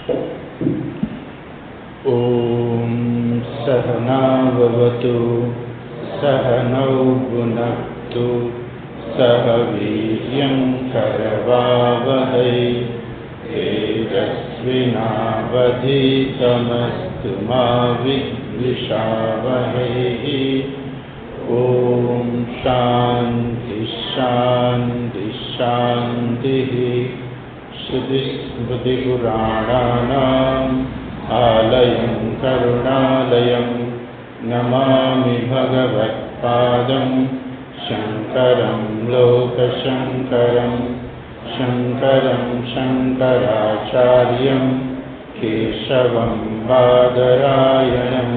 ॐ सहनाववतु सहनौ भुनक्तु सह वीर्यं करवावहै तेजस्विनावधीतमस्तु मा विद्विषावहै। ॐ शान्ति शान्ति शान्तिः। श्रुतिस्मृतिपुराणानाम् आलयं करुणालयं नमामि भगवत्पादं शङ्करं लोकशङ्करं शङ्करं शङ्कराचार्यं केशवं बादरायणं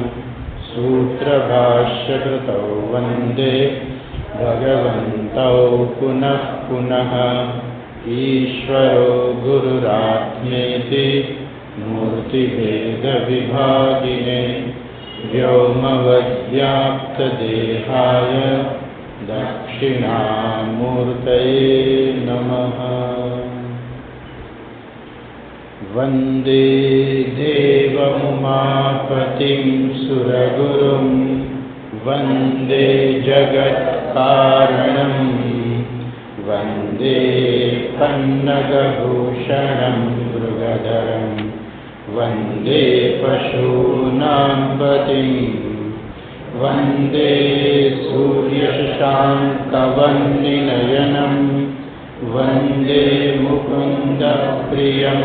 सूत्रभाष्यकृतौ वन्दे भगवन्तौ पुनः पुनः। ईश्वरो गुरुरात्मेति मूर्तिभेदविभागिने व्योमवद्व्याप्तदेहाय दक्षिणामूर्तये नमः। वन्दे देवमुमापतिं सुरगुरुं वन्दे जगत्कारणं वन्दे पन्नगभूषणं मृगधरं वन्दे पशूनां पतिं वन्दे सूर्यशशाङ्कवह्निनयनं वन्दे मुकुन्दप्रियं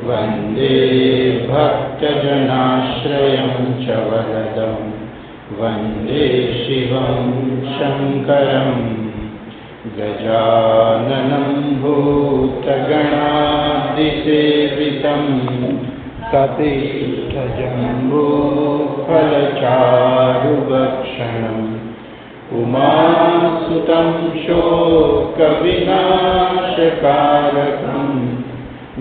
वन्दे भक्तजनाश्रयं च वरदं वन्दे शिवं शङ्करं गजाननं भूतगणादिसेवितं कपित्थजम्बूफलचारुभक्षणम् उमासुतं शोकविनाशकारकं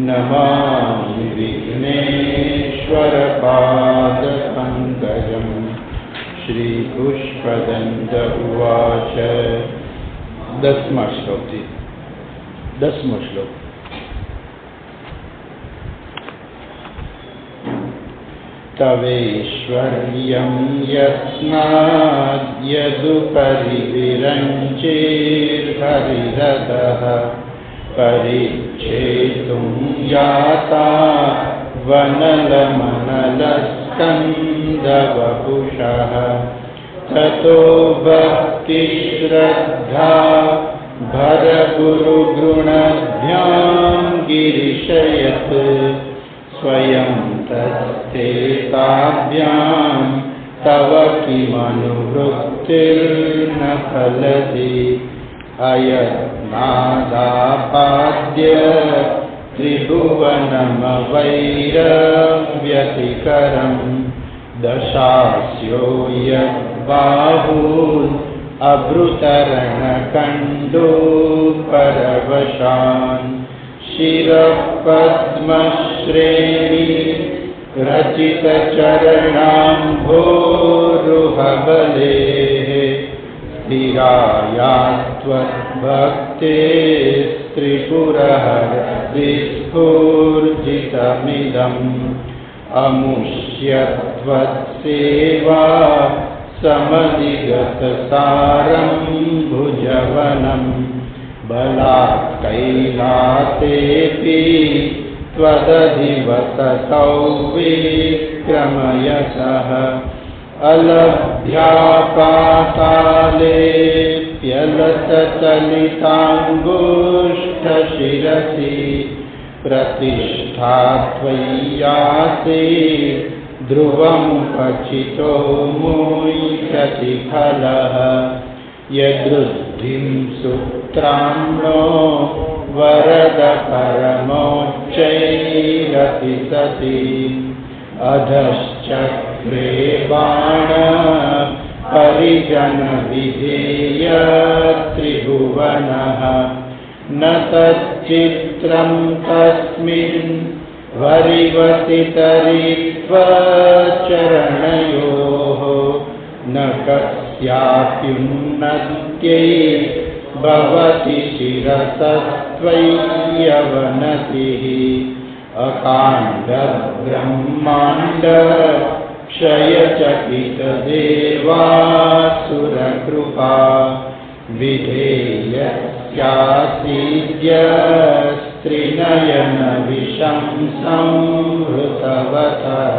नमामि विघ्नेश्वरपादपङ्कजं। श्रीपुष्पदन्त उवाच। 10वां श्लोक। 10वां श्लोक। तवैश्वर्यं यत्नाद्यदुपरि विरञ्चेर्हरिरथः परिच्छेतुं याता वनलमनलस्कन्धवपुषः ततो भक्तिश्रद्धा भरगुरुगुणभ्यां गिरिशयत् स्वयं तस्तेताभ्यां तव किमनुवृत्तिर्न फलति अयत्नादापाद्य त्रिभुवनमवैरव्यतिकरं दशास्यो यद्बाहून् अभृतरणकण्डूपरवशान् शिरःपद्मश्रेणी रचितचरणाम्भोरुहबलेः स्थिराया त्वद्भक्तेस्त्रिपुरहरविस्फूर्जितमिदम् अमुष्यत्वत्सेवा समधिगतसारं भुजवनं बलात्कैलासेऽपि त्वदधिवसतौ विक्रमयसः अलभ्यापातालेऽप्यलसचलिताङ्गुष्ठशिरसि प्रतिष्ठा त्वय्यासे ध्रुवमुपचितो मुह्यति खलः यदृद्धिं सूत्राम्नो वरद परमोच्चैरपि सति अधश्चक्रे बाण परिजनविधेय त्रिभुवनः न तच्चित्रं तस्मिन् वरिवसितरित्वचरणयोः न कस्याप्युन्नत्यै भवति शिरसस्त्वय्यवनतिः अकांड ब्रह्मांड क्षयचकित देवासुर कृपा विधेयस्यासीद्य स्त्रिनयन विषं संहृतवतः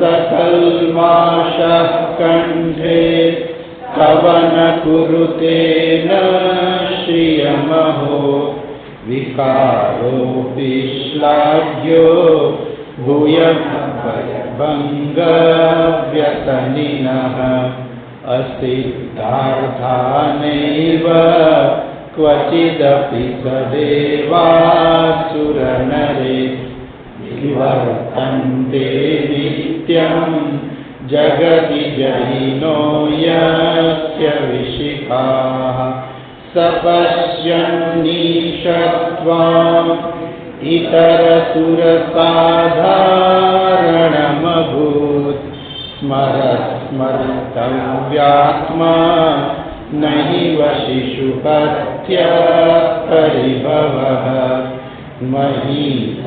सकल्माषः कंठे कवन कुरुते न श्रियमहो विकारोऽपि श्लाघ्यो भूयभङ्गव्यसनिनः असिद्धार्थानैव क्वचिदपि सदेवासुरनरे विवर्तन्ते नित्यं जगति जहिनो यस्य विशिखाः सपश्यन्नीशत्वाम् इतरसुरसाधारणमभूत् स्मर्तव्यात्मा नैव शिशुहत्या परिभवः महीपादाघातात्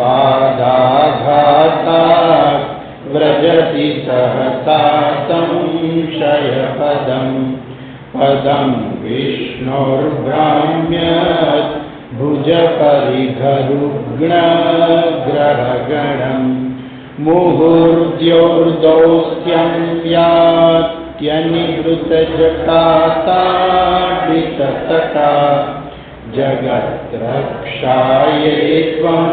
व्रजति सहसा संशयपदम् पदं विष्णोर्भ्राम्यत् भुजपरिघरुग्णग्रहगणम् मुहुर्द्योर्दौस्त्यं यात्यनिवृतजटाताडिततटा जगद्रक्षायै त्वं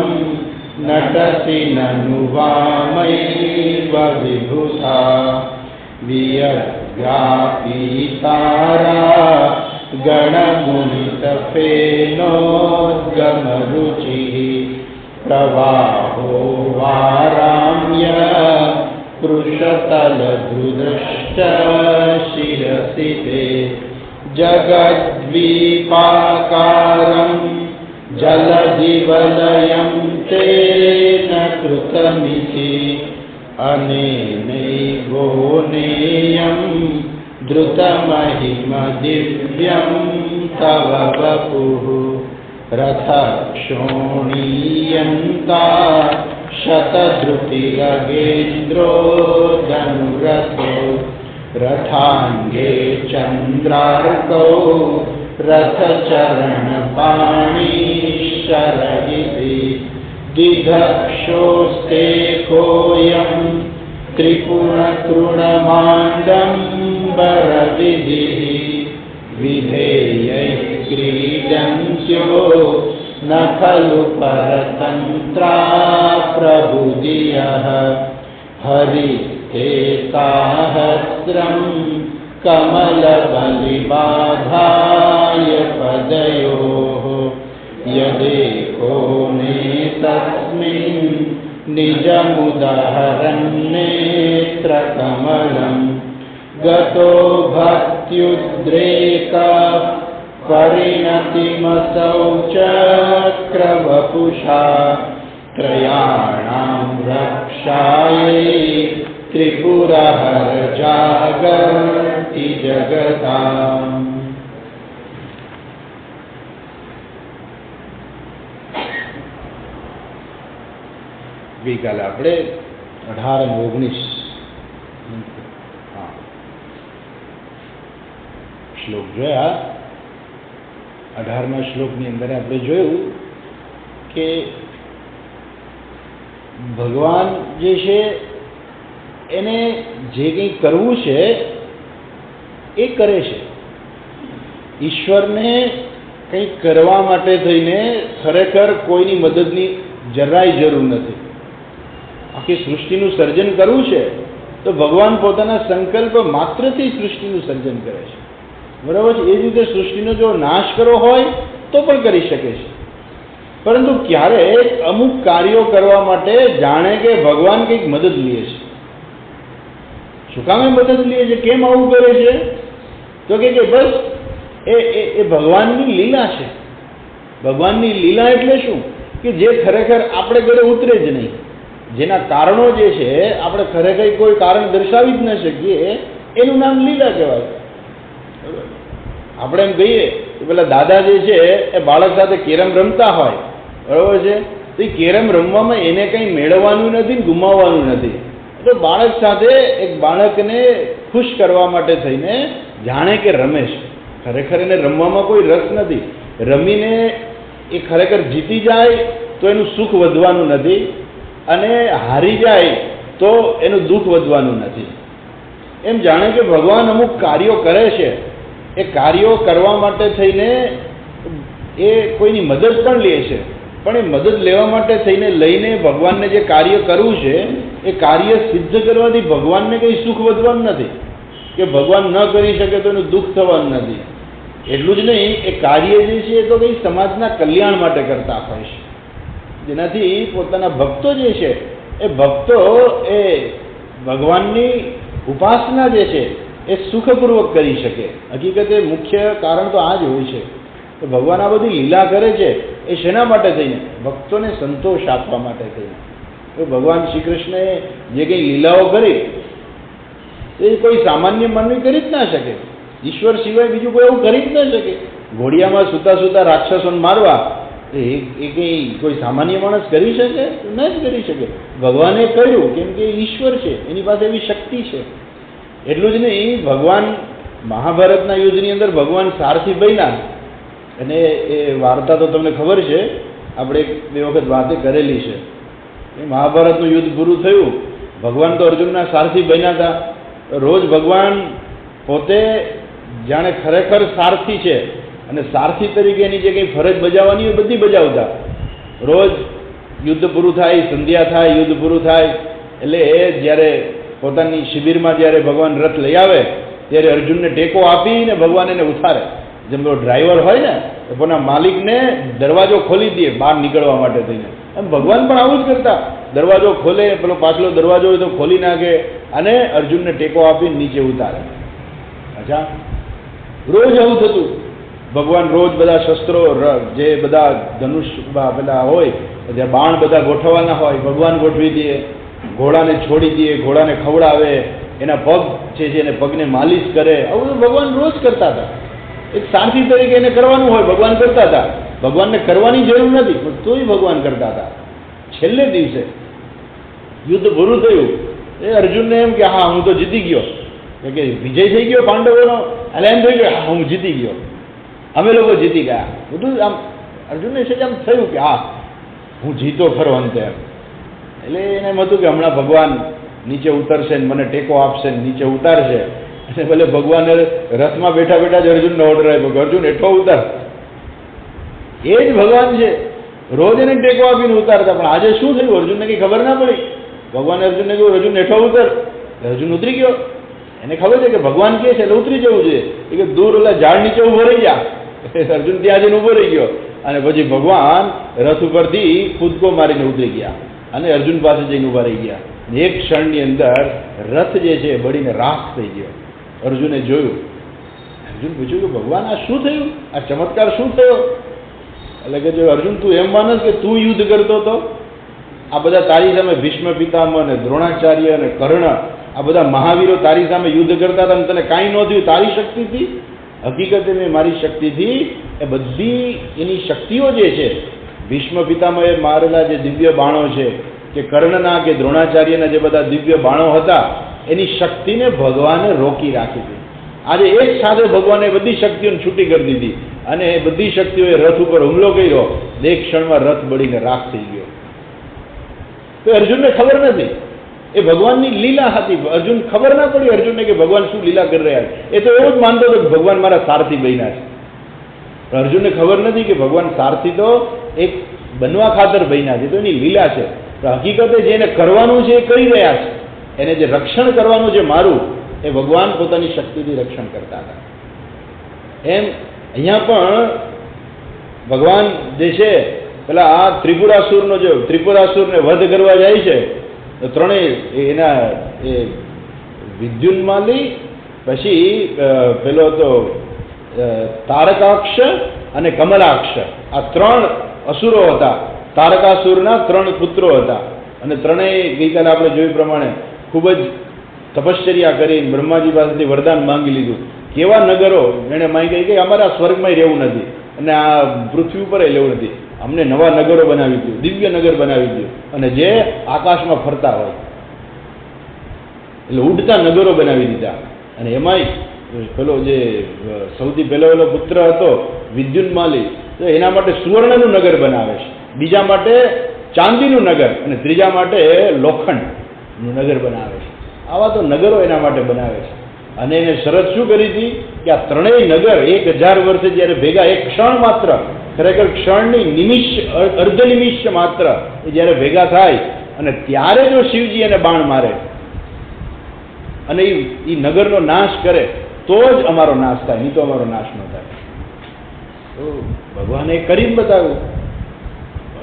नटसि ननु वामैव विभुता वियज्ञापीतारा गणमुनितफेनोद्गमरुचिः प्रवाहो वाराम्य कृशतलधृदश्च शिरसि ते जगद्वीपाकारं जलधिवलयं तेन कृतमिति अनेनैवोनेयं द्रुतमहिमदिव्यं तव वपुः रथक्षोणीयन्ता शतद्रुतिरगेन्द्रो धनुरथो रथाङ्गे चन्द्रार्कौ रथचरणपाणिशरयिति दिधक्षोस्ते कोऽयं त्रिपुरतृणमाण्डम्बरविधिः विधेयैः क्रीडन्त्यो न खलु परतन्त्रा प्रभुदियः हरिस्ते साहस्रं कमलबलिबाधाय पदयोः यदेको नेतस्मिन् निजमुदहरन्नेत्रकमलं गतो भक्त्युद्रेकः परिणतिमसौ चक्रवपुषा त्रयाणां रक्षायै त्रिपुरहर जागर्ति जगताम्। ગઈકાલે આપણે 18 અને 19 શ્લોક જોયા. 18મા શ્લોકની અંદર આપણે જોયું કે ભગવાન જે છે એને જે કંઈ કરવું છે એ કરે છે. ઈશ્વરને કંઈક કરવા માટે થઈને ખરેખર કોઈની મદદની જરાય જરૂર નથી. આખી સૃષ્ટિનું સર્જન કરવું છે તો ભગવાન પોતાના સંકલ્પ માત્રથી સૃષ્ટિનું સર્જન કરે છે. બરાબર છે. એ જ રીતે સૃષ્ટિનો જો નાશ કરવો હોય તો પણ કરી શકે છે. પરંતુ ક્યારેક અમુક કાર્યો કરવા માટે જાણે કે ભગવાન કંઈક મદદ લે છે. શું કામ એ મદદ લે છે? કેમ આવું કરે છે? તો કે બસ એ ભગવાનની લીલા છે. ભગવાનની લીલા એટલે શું? કે જે ખરેખર આપણે ઘરે ઉતરે જ નહીં, જેના કારણો જે છે આપણે ખરેખર કોઈ કારણ દર્શાવી જ ન શકીએ, એનું નામ લીલા કહેવાય. આપણે એમ કહીએ કે પેલા દાદા જે છે એ બાળક સાથે કેરમ રમતા હોય, બરાબર છે, તો એ કેરમ રમવામાં એને કંઈ મેળવવાનું નથી ને ગુમાવવાનું નથી. તો બાળક સાથે એક બાળકને ખુશ કરવા માટે થઈને જાણે કે રમે છે, ખરેખર એને રમવામાં કોઈ રસ નથી. રમીને એ ખરેખર જીતી જાય તો એનું સુખ વધવાનું નથી, અને હારી જાય તો એનું દુઃખ વધવાનું નથી. એમ જાણે કે ભગવાન અમુક કાર્યો કરે છે, એ કાર્યો કરવા માટે થઈને એ કોઈની મદદ પણ લે છે, પણ એ મદદ લેવા માટે થઈને લઈને ભગવાનને જે કાર્ય કરવું છે એ કાર્ય સિદ્ધ કરવાથી ભગવાનને કંઈ સુખ વધવાનું નથી, કે ભગવાન ન કરી શકે તો એનું દુઃખ થવાનું નથી. એટલું જ નહીં, એ કાર્ય જે છે એ તો કંઈ સમાજના કલ્યાણ માટે કરતા હોય છે, જેનાથી પોતાના ભક્તો જે છે એ ભક્તો એ ભગવાનની ઉપાસના જે છે એ સુખપૂર્વક કરી શકે. હકીકતે મુખ્ય કારણ તો આ જ હોય છે કે ભગવાન આ બધી લીલા કરે છે એ શેના માટે થઈને? ભક્તોને સંતોષ આપવા માટે થઈને. તો ભગવાન શ્રી કૃષ્ણએ જે કંઈ લીલાઓ કરી એ કોઈ સામાન્ય માનવી કરી જ ના શકે. ઈશ્વર સિવાય બીજું કોઈ એવું કરી જ ના શકે. ઘોડિયામાં સૂતા સૂતા રાક્ષસોને મારવા એ કંઈ કોઈ સામાન્ય માણસ કરી શકે? ન જ કરી શકે. ભગવાને કર્યું કેમ કે ઈશ્વર છે, એની પાસે એવી શક્તિ છે. એટલું જ નહીં, ભગવાન મહાભારતના યુદ્ધની અંદર ભગવાન સારથી બન્યા, અને એ વાર્તા તો તમને ખબર છે, આપણે બે વખત વાતે કરેલી છે. એ મહાભારતનું યુદ્ધ પૂરું થયું, ભગવાન તો અર્જુનના સારથી બન્યા હતા. રોજ ભગવાન પોતે જાણે ખરેખર સારથી છે, અને સારથી તરીકે એની જે કંઈ ફરજ બજાવવાની હોય બધી બજાવતા. રોજ યુદ્ધ પૂરું થાય, સંધ્યા થાય, યુદ્ધ પૂરું થાય એટલે એ જ્યારે પોતાની શિબિરમાં જ્યારે ભગવાન રથ લઈ આવે ત્યારે અર્જુનને ટેકો આપીને ભગવાન એને ઉતારે. જેમ પેલો ડ્રાઈવર હોય ને તો પોતાના માલિકને દરવાજો ખોલી દે બહાર નીકળવા માટે થઈને. એમ ભગવાન પણ આવું જ કરતા, દરવાજો ખોલે, પેલો પાછલો દરવાજો હોય તો ખોલી નાખે અને અર્જુનને ટેકો આપીને નીચે ઉતારે. અચ્છા, રોજ આવું થતું. ભગવાન રોજ બધા શસ્ત્રો, જે બધા ધનુષ પેલા હોય, જે બાણ બધા ગોઠવવાના હોય, ભગવાન ગોઠવી દે, ઘોડાને છોડી દે, ઘોડાને ખવડાવે, એના પગ છે એને પગને માલિશ કરે. આવું ભગવાન રોજ કરતા હતા. એક સારથી તરીકે એને કરવાનું હોય, ભગવાન કરતા હતા. ભગવાનને કરવાની જરૂર નથી પણ તોય ભગવાન કરતા હતા. છેલ્લે દિવસે યુદ્ધ પૂરું થયું, એ અર્જુનને એમ કે હા હું તો જીતી ગયો, કે વિજય થઈ ગયો પાંડવોનો, એટલે એમ થઈ ગયો હા હું જીતી ગયો, અમે લોકો જીતી ગયા. બધું આમ અર્જુનને છે આમ થયું કે હા હું જીતો ખરો અંતે એમ. એટલે એને એમ હતું કે હમણાં ભગવાન નીચે ઉતરશે ને મને ટેકો આપશે ને નીચે ઉતારશે. અને ભલે ભગવાને રથમાં બેઠા બેઠા જ અર્જુનને ઓર્ડર આપ્યો કે અર્જુન હેઠો ઉતાર. એ જ ભગવાન છે, રોજ એને ટેકો આપીને ઉતારતા. પણ આજે શું થયું અર્જુનને કંઈ ખબર ના પડી. ભગવાને અર્જુનને કહ્યું અર્જુન હેઠો ઉતર, અર્જુન ઉતરી ગયો. એને ખબર છે કે ભગવાન કહે છે એટલે ઉતરી જવું જોઈએ. એ કે દૂર ઓલા ઝાડ નીચે ઊભો રહી ગયા. અર્જુન ત્યાં જઈને ઊભો રહી ગયો, અને પછી ભગવાન રથ ઉપરથી કૂદકો મારીને ઉતરી ગયા અને અર્જુન પાસે જઈને ઊભા રહી ગયા. એક ક્ષણની અંદર રથ જે છે બળીને રાખ થઈ ગયો. અર્જુને જોયું, અર્જુન પૂછ્યું કે ભગવાન આ શું થયું, આ ચમત્કાર શું થયો? એટલે કે જો અર્જુન તું એમ માનસ કે તું યુદ્ધ કરતો હતો, આ બધા તારી સામે ભીષ્મ પિતામહ અને દ્રોણાચાર્ય અને કર્ણ, આ બધા મહાવીરો તારી સામે યુદ્ધ કરતા હતા અને તને કાંઈ ન થયું તારી શક્તિથી? હકીકતે મેં મારી શક્તિથી એ બધી એની શક્તિઓ જે છે, ભીષ્મ પિતામહે મારેલા જે દિવ્ય બાણો છે, કે કર્ણના કે દ્રોણાચાર્યના જે બધા દિવ્ય બાણો હતા, એની શક્તિને ભગવાને રોકી રાખી હતી. આજે એક સાથે ભગવાને બધી શક્તિઓને છૂટી કરી દીધી અને એ બધી શક્તિઓએ રથ ઉપર હુમલો કર્યો. એક ક્ષણમાં રથ બળીને રાખ થઈ ગયો. તો અર્જુનને ખબર નથી, એ ભગવાનની લીલા હતી. અર્જુન ખબર ના પડી અર્જુનને કે ભગવાન શું લીલા કરી રહ્યા છે. એ તો એવું જ માનતો હતો કે ભગવાન મારા સારથી બન્યા છે. પણ અર્જુનને ખબર નથી કે ભગવાન સારથી તો એક બનવા ખાતર બન્યા છે, તો એની લીલા છે. તો હકીકતે જેને કરવાનું છે એ કરી રહ્યા છે, એને જે રક્ષણ કરવાનું છે મારું, એ ભગવાન પોતાની શક્તિથી રક્ષણ કરતા હતા. એમ અહીંયા પણ ભગવાન જે છે પેલા આ ત્રિપુરાસુરનો જો ત્રિપુરાસુરને વધ કરવા જાય છે, તો ત્રણેય એના એ વિદ્યુન્માલી, પછી પેલો તો તારકાક્ષ અને કમલાક્ષ, આ ત્રણ અસુરો હતા. તારકાસુરના ત્રણ પુત્રો હતા અને ત્રણેય ગઈકાલે આપણે જોયું પ્રમાણે ખૂબ જ તપશ્ચર્યા કરીને બ્રહ્માજી પાસેથી વરદાન માંગી લીધું. કેવા નગરો એણે માંગી કે અમારે આ સ્વર્ગમાં રહેવું નથી અને આ પૃથ્વી ઉપર લેવું નથી, અમને નવા નગરો બનાવી દો, દિવ્ય નગર બનાવી દો, અને જે આકાશમાં ફરતા હોય, એટલે ઉડતા નગરો બનાવી દીધા. અને એમાંય પેલો જે સૌથી પહેલો પુત્ર હતો વિદ્યુન્માલી, તો એના માટે સુવર્ણનું નગર બનાવે છે, બીજા માટે ચાંદીનું નગર, અને ત્રીજા માટે લોખંડનું નગર બનાવે છે. આવા તો નગરો એના માટે બનાવે છે. અને એને શરત શું કરી હતી કે આ ત્રણેય નગર 1000 વર્ષે જ્યારે ભેગા, એક ક્ષણ માત્ર, ખરેખર ક્ષણની નિમિષ, અર્ધ નિમિષ માત્ર એ જ્યારે ભેગા થાય અને ત્યારે જો શિવજી એને બાણ મારે અને એ નગરનો નાશ કરે તો જ અમારો નાશ થાય, નહીં તો અમારો નાશ ન થાય. તો ભગવાને કરીને બતાવ્યું.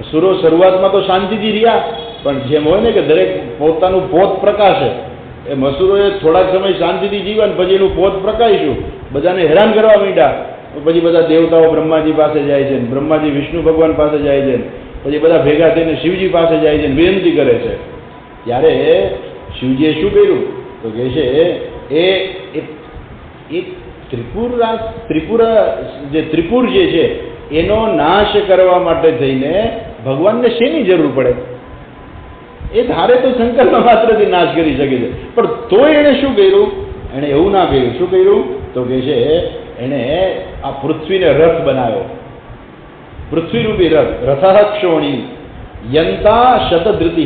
અસુરો શરૂઆતમાં તો શાંતિથી રહ્યા, પણ જેમ હોય ને કે દરેક પોતાનું પોત પ્રકાશે, એ મસૂરોએ થોડાક સમય શાંતિથી જીવન, પછી એનું પોત પ્રકાશ્યું, બધાને હેરાન કરવા માંડ્યા. પછી બધા દેવતાઓ બ્રહ્માજી પાસે જાય છે, બ્રહ્માજી વિષ્ણુ ભગવાન પાસે જાય છે, પછી બધા ભેગા થઈને શિવજી પાસે જાય છે, વિનંતી કરે છે. ત્યારે શિવજીએ શું કર્યું તો કહે છે એ ત્રિપુર જે છે એનો નાશ કરવા માટે થઈને ભગવાનને શેની જરૂર પડે? એ ધારે તો સંકલ્પ માત્રથી નાશ કરી શકે છે, પણ તોય એણે શું કર્યું? એણે એવું ના કર્યું. શું કર્યું તો કહે છે એણે આ પૃથ્વીને રથ બનાવ્યો, પૃથ્વીરૂપી રથ. રથઃ ક્ષોણી યંતા શતધૃતિ.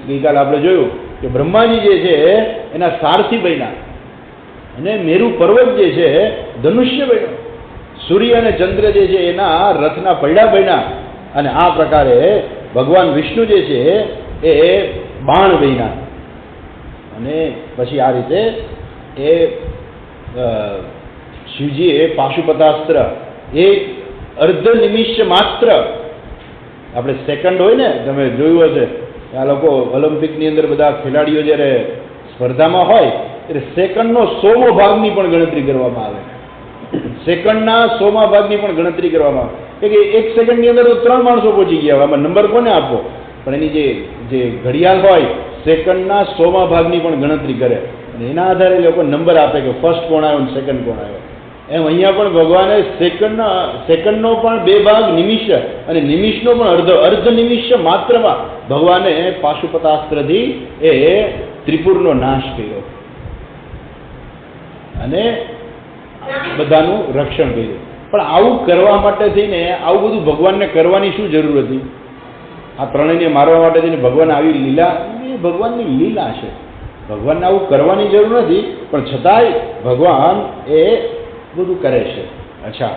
ગઈકાલે આપણે જોયું કે બ્રહ્માજી જે છે એના સારથી બન્યા, અને મેરુ પર્વત જે છે ધનુષ્ય બન્યો, સૂર્ય અને ચંદ્ર જે છે એના રથના પૈડા બન્યા, અને આ પ્રકારે ભગવાન વિષ્ણુ જે છે એ બાણ બન્યા. અને પછી આ રીતે એ શિવજીએ પાશુપતાસ્ત્ર, એક અર્ધ નિમિષ માત્ર, આપણે સેકન્ડ હોય ને, તમે જોયું હશે આ લોકો ઓલિમ્પિકની અંદર બધા ખેલાડીઓ જ્યારે સ્પર્ધામાં હોય ત્યારે સેકન્ડનો 100મો ભાગની પણ ગણતરી કરવામાં આવે, સેકન્ડના 100મા ભાગની પણ ગણતરી કરવામાં આવે કે એક સેકન્ડની અંદર તો 3 માણસો પહોંચી ગયા, આમાં નંબર કોને આપવો? પણ એની જે ઘડિયાળ હોય સેકન્ડના 100મા ભાગની પણ ગણતરી કરે, અને એના આધારે લોકો નંબર આપે કે ફર્સ્ટ કોણ આવ્યો અને સેકન્ડ કોણ આવ્યો. એમ અહીંયા પણ ભગવાને સેકન્ડનો પણ 2 ભાગ નિમિષ, અને નિમિષનો પણ અર્ધ નિમિષ માત્રમાં ભગવાને પાશુપતાસ્ત્રથી એ ત્રિપુરનો નાશ કર્યો અને બધાનું રક્ષણ કર્યું. પણ આવું કરવા માટે થઈને, આવું બધું ભગવાનને કરવાની શું જરૂર હતી? આ ત્રણેયને મારવા માટે થઈને ભગવાન આવી લીલા, એ ભગવાનની લીલા છે. ભગવાનને આવું કરવાની જરૂર નથી, પણ છતાંય ભગવાન એ બધું કરે છે. અચ્છા,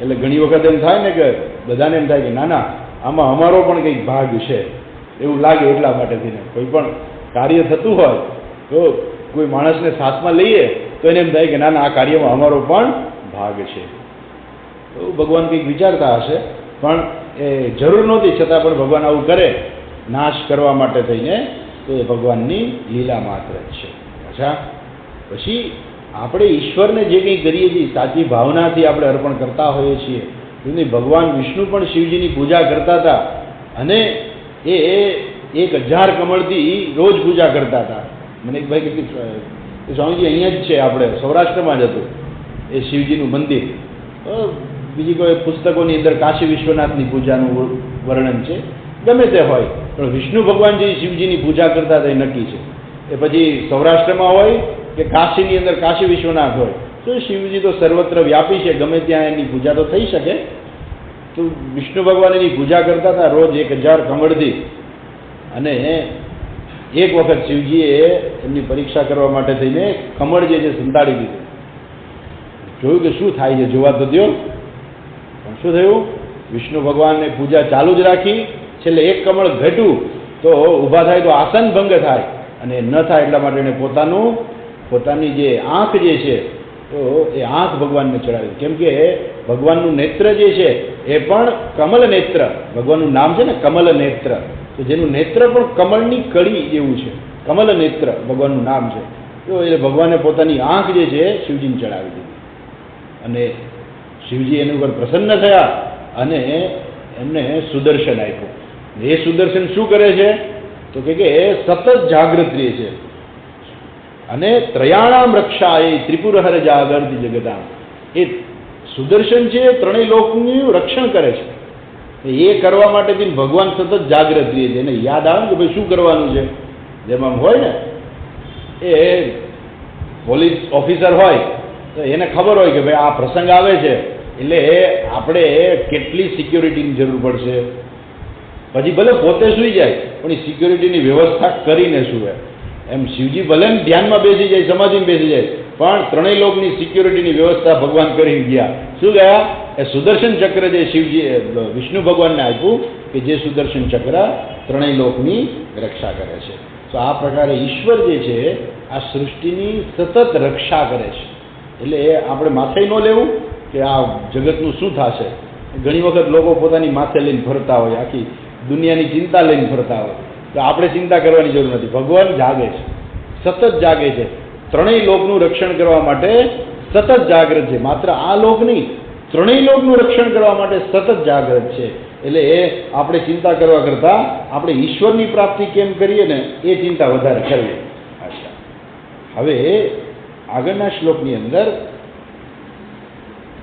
એટલે ઘણી વખત એમ થાય ને કે બધાને એમ થાય કે ના ના આમાં અમારો પણ કંઈક ભાગ છે, એવું લાગે. એટલા માટે થઈને કોઈ પણ કાર્ય થતું હોય તો કોઈ માણસને સાથમાં લઈએ તો એને એમ થાય કે ના ના આ કાર્યમાં અમારો પણ ભાગ છે. તો ભગવાન કંઈક વિચારતા હશે, પણ એ જરૂર નહોતી, છતાં પણ ભગવાન આવું કરે નાશ કરવા માટે થઈને, તો એ ભગવાનની લીલા માત્ર જ છે. અચ્છા, પછી આપણે ઈશ્વરને જે કંઈ કરીએ છીએ સાચી ભાવનાથી આપણે અર્પણ કરતા હોઈએ છીએ. ભગવાન વિષ્ણુ પણ શિવજીની પૂજા કરતા હતા, અને એ 1000 કમળથી રોજ પૂજા કરતા હતા. મને એક ભાઈ કે સ્વામીજી અહીંયા જ છે, આપણે સૌરાષ્ટ્રમાં જ હતું એ શિવજીનું મંદિર. બીજી કોઈ પુસ્તકોની અંદર કાશી વિશ્વનાથની પૂજાનું વર્ણન છે, ગમે તે હોય, પણ વિષ્ણુ ભગવાન જે શિવજીની પૂજા કરતા હતા એ નક્કી છે. એ પછી સૌરાષ્ટ્રમાં હોય કે કાશીની અંદર કાશી વિશ્વનાથ હોય, તો શિવજી તો સર્વત્ર વ્યાપી છે, ગમે ત્યાં એની પૂજા તો થઈ શકે. તો વિષ્ણુ ભગવાન એની પૂજા કરતા હતા રોજ 1000 કમળથી. અને એક વખત શિવજીએ એમની પરીક્ષા કરવા માટે થઈને કમળ જે છે સંતાડી દીધું. જોયું કે શું થાય છે, જોવા તો દો. પણ શું થયું? વિષ્ણુ ભગવાનને પૂજા ચાલુ જ રાખી, છેલ્લે એક કમળ ઘટ્યું તો ઊભા થાય તો આસન ભંગ થાય, અને ન થાય એટલા માટે એને પોતાની જે આંખ જે છે તો એ આંખ ભગવાનને ચડાવી. કેમ કે ભગવાનનું નેત્ર જે છે એ પણ કમલ નેત્ર, ભગવાનનું નામ છે ને કમલ નેત્ર, તો જેનું નેત્ર પણ કમળની કડી જેવું છે, કમલ નેત્ર ભગવાનનું નામ છે. તો એ ભગવાને પોતાની આંખ જે છે શિવજીને ચડાવી દીધી, અને શિવજી એની ઉપર પ્રસન્ન થયા અને એમને સુદર્શન આપ્યું. એ સુદર્શન શું કરે છે તો કે સતત જાગૃત રહે છે, અને ત્રયાણામ રક્ષા એ ત્રિપુરહર જાગરતી જગતામ. એ સુદર્શન છે એ ત્રણેય લોકનું રક્ષણ કરે છે. એ કરવા માટેથી ભગવાન સતત જાગ્રત રહે છે. એને યાદ આવે ને કે ભાઈ શું કરવાનું છે. જેમ આમ હોય ને, એ પોલીસ ઓફિસર હોય તો એને ખબર હોય કે ભાઈ આ પ્રસંગ આવે છે એટલે આપણે કેટલી સિક્યોરિટીની જરૂર પડશે. પછી ભલે પોતે સૂઈ જાય પણ એ સિક્યોરિટીની વ્યવસ્થા કરીને સૂવે. એમ શિવજી ભલે ધ્યાનમાં બેસી જાય, સમાધિમાં બેસી જાય, પણ ત્રણેય લોકની સિક્યોરિટીની વ્યવસ્થા ભગવાન કરી ગયા. શું ગયા? એ સુદર્શન ચક્ર જે શિવજી વિષ્ણુ ભગવાનને આપ્યું, કે જે સુદર્શન ચક્ર ત્રણેય લોકની રક્ષા કરે છે. તો આ પ્રકારે ઈશ્વર જે છે આ સૃષ્ટિની સતત રક્ષા કરે છે. એટલે આપણે માથે ન લેવું કે આ જગતનું શું થશે. ઘણી વખત લોકો પોતાની માથે લઈને ફરતા હોય, આખી દુનિયાની ચિંતા લઈને ફરતા હોય. તો આપણે ચિંતા કરવાની જરૂર નથી. ભગવાન જાગે છે, સતત જાગે છે. ત્રણેય લોકનું રક્ષણ કરવા માટે સતત જાગ્રત છે. માત્ર આ લોક નહીં, ત્રણેય લોકનું રક્ષણ કરવા માટે સતત જાગ્રત છે. એટલે એ આપણે ચિંતા કરવા કરતાં આપણે ઈશ્વરની પ્રાપ્તિ કેમ કરીએ ને એ ચિંતા વધારે કરવી. અચ્છા, હવે આગળના શ્લોકની અંદર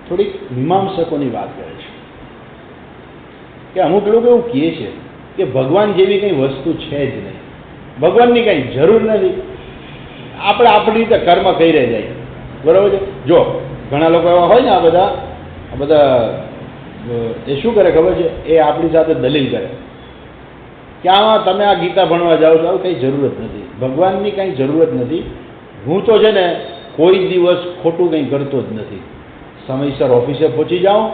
થોડીક મીમાંસકોની વાત કરે છે કે અમુક લોકો એવું કહે છે કે ભગવાન જેવી કંઈ વસ્તુ છે જ નહીં, ભગવાનની કંઈ જરૂર નથી, આપણે આપણી રીતે કર્મ કરી જાય. બરાબર છે? જો ઘણા લોકો એવા હોય ને, આ બધા એ શું કરે ખબર છે? એ આપણી સાથે દલીલ કરે કે આમાં તમે આ ગીતા ભણવા જાઓ છો, કંઈ જરૂરત નથી, ભગવાનની કંઈ જરૂરત નથી. હું તો છે ને કોઈ દિવસ ખોટું કંઈ કરતો જ નથી. સમયસર ઓફિસે પહોંચી જાઉં,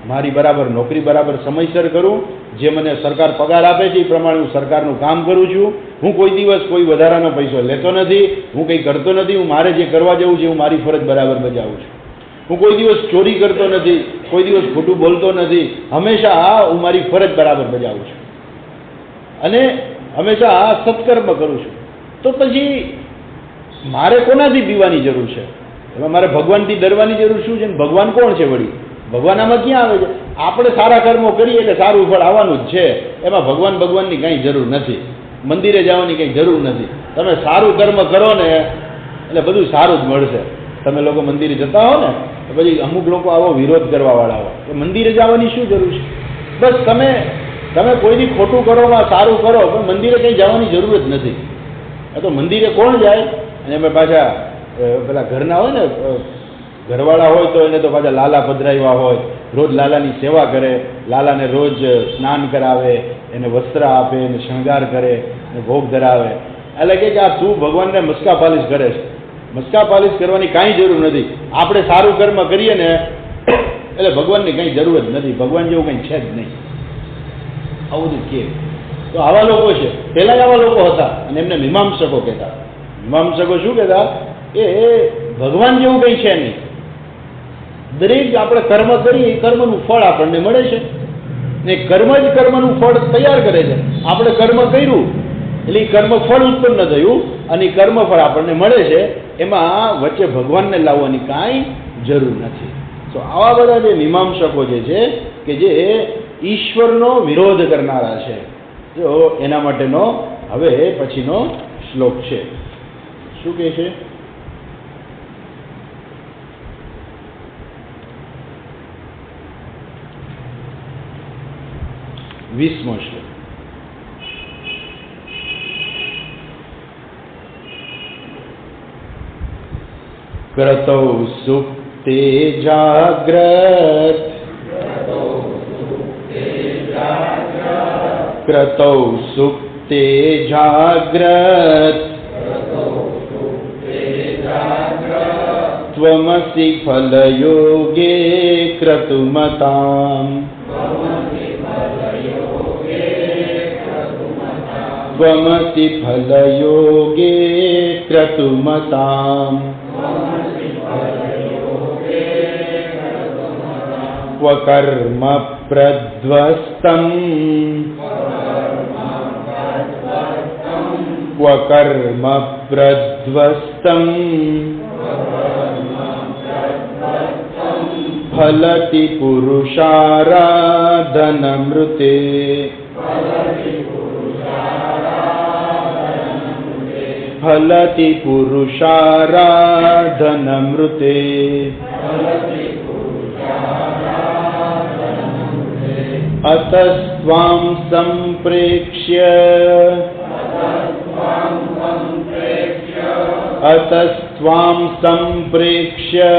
મારી બરાબર નોકરી બરાબર સમયસર કરું, જે મને સરકાર પગાર આપે છે એ પ્રમાણે હું સરકારનું કામ કરું છું. હું કોઈ દિવસ કોઈ વધારાનો પૈસો લેતો નથી, હું કંઈ કરતો નથી. હું મારે જે કરવા જવું છે હું મારી ફરજ બરાબર બજાવું છું. હું કોઈ દિવસ ચોરી કરતો નથી, કોઈ દિવસ ખોટું બોલતો નથી. હંમેશા હું મારી ફરજ બરાબર બજાવું છું અને હંમેશા સત્કર્મ કરું છું. તો પછી મારે કોનાથી પીવાની જરૂર છે? એમાં મારે ભગવાનથી ડરવાની જરૂર શું છે? ભગવાન કોણ છે વળી? ભગવાન આમાં ક્યાં આવે છે? આપણે સારા કર્મો કરીએ એટલે સારું ફળ આવવાનું જ છે. એમાં ભગવાનની કાંઈ જરૂર નથી, મંદિરે જવાની કંઈ જરૂર નથી. તમે સારું કર્મ કરો ને એટલે બધું સારું જ મળશે. તમે લોકો મંદિરે જતા હો ને તો પછી અમુક લોકો આવો વિરોધ કરવાવાળા હોય કે મંદિરે જવાની શું જરૂર છે? બસ તમે કોઈની ખોટું કરોમાં સારું કરો, પણ મંદિરે કંઈ જવાની જરૂર જ નથી. એ તો મંદિરે કોણ જાય? અને અમે પાછા પેલા ઘરના હોય ને, ઘરવાળા હોય તો એને તો પાછા લાલા પધરાવ્યા હોય, રોજ લાલાની સેવા કરે, લાલાને રોજ સ્નાન કરાવે, એને વસ્ત્ર આપે, એને શણગાર કરે, એને ભોગ ધરાવે. એટલે કે આ તું ભગવાનને મસ્કા પાલિશ કરે છે. મસ્કા પાલિશ કરવાની કાંઈ જરૂર નથી. આપણે સારું કર્મ કરીએ ને એટલે ભગવાનની કંઈ જરૂર જ નથી. ભગવાન જેવું કંઈ છે જ નહીં. આવું બધું કે તો આવા લોકો છે. પહેલાં આવા લોકો હતા અને એમને મીમાંસકો કહેતા. મીમાંસકો શું કહેતા? કે ભગવાન જેવું કંઈ છે નહીં. દરેક આપણે કર્મ કરીએ એ કર્મનું ફળ આપણને મળે છે ને કર્મ જ કર્મનું ફળ તૈયાર કરે છે. આપણે કર્મ કર્યું એટલે એ કર્મ ફળ ઉત્પન્ન થયું અને એ કર્મ ફળ આપણને મળે છે. એમાં વચ્ચે ભગવાનને લાવવાની કાંઈ જરૂર નથી. તો આવા બધા જે મીમાંસકો જે છે કે જે ઈશ્વરનો વિરોધ કરનારા છે, તો એના માટેનો હવે પછીનો શ્લોક છે. શું કહે છે? 20મો શ્લોક. ક્રતૌ સુપ્તે જાગ્રત ક્રતૌ સુપ્તે જાગ્રત ત્વમસि ફલયોગે ક્રતુમતામ ત્વમસि ફલયોગે ક્રતુમતામ ક્વકર્મ પ્રધ્વસ્તમ ક્વકર્મ પ્રધ્વસ્તમ ફલતિ પુરુષારાધનમૃતે ફલતિ પુરુષારાધનમૃતે અતસ્ત્વાં સંપ્રેક્ષ્ય અતસ્ત્વાં સંપ્રેક્ષ્ય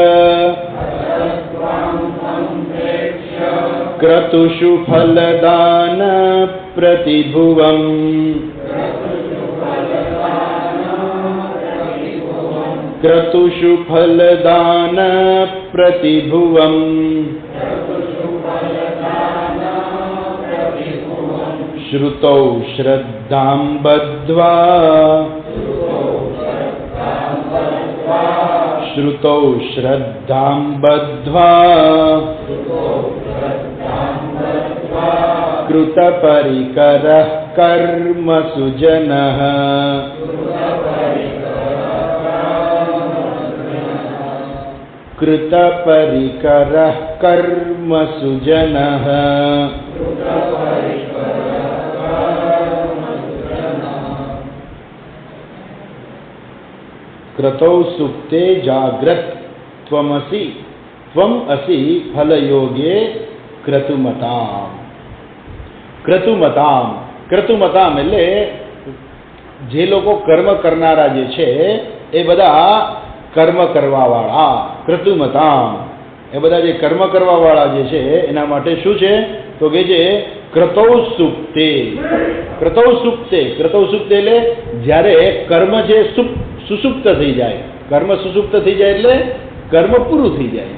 ક્રતુષુ ફલદાન પ્રતિભુવમ ક્રતુષુ ફલદાન પ્રતિભુવમ શ્રુતૌ શ્રદ્ધાં બદ્ધ્વા શ્રુતૌ શ્રદ્ધાં બદ્ધ્વા કૃતપરિકરઃ કર્મસુ જનઃ કૃતપરિકરઃ કર્મસુ જનઃ ક્રતૌ સુપ્તે જાગ્રત ત્વમસી ત્વમ અસી ફલયોગે ક્રતુમતામ ક્રતુમતામ ક્રતુમતામ એટલે જે લોકો કર્મ કરનારા જે છે એ બધા કર્મ કરવાવાળા ક્રતુમતામ એ બધા જે કર્મ કરવાવાળા જે છે એના માટે શું છે તો કે છે ક્રતૌ સુપ્તે ક્રતૌ સુપ્તે ક્રતૌ સુપ્તે એટલે જ્યારે કર્મ જે સુસુપ્ત થઈ જાય કર્મ સુસુપ્ત થઈ જાય એટલે કર્મ પૂરું થઈ જાય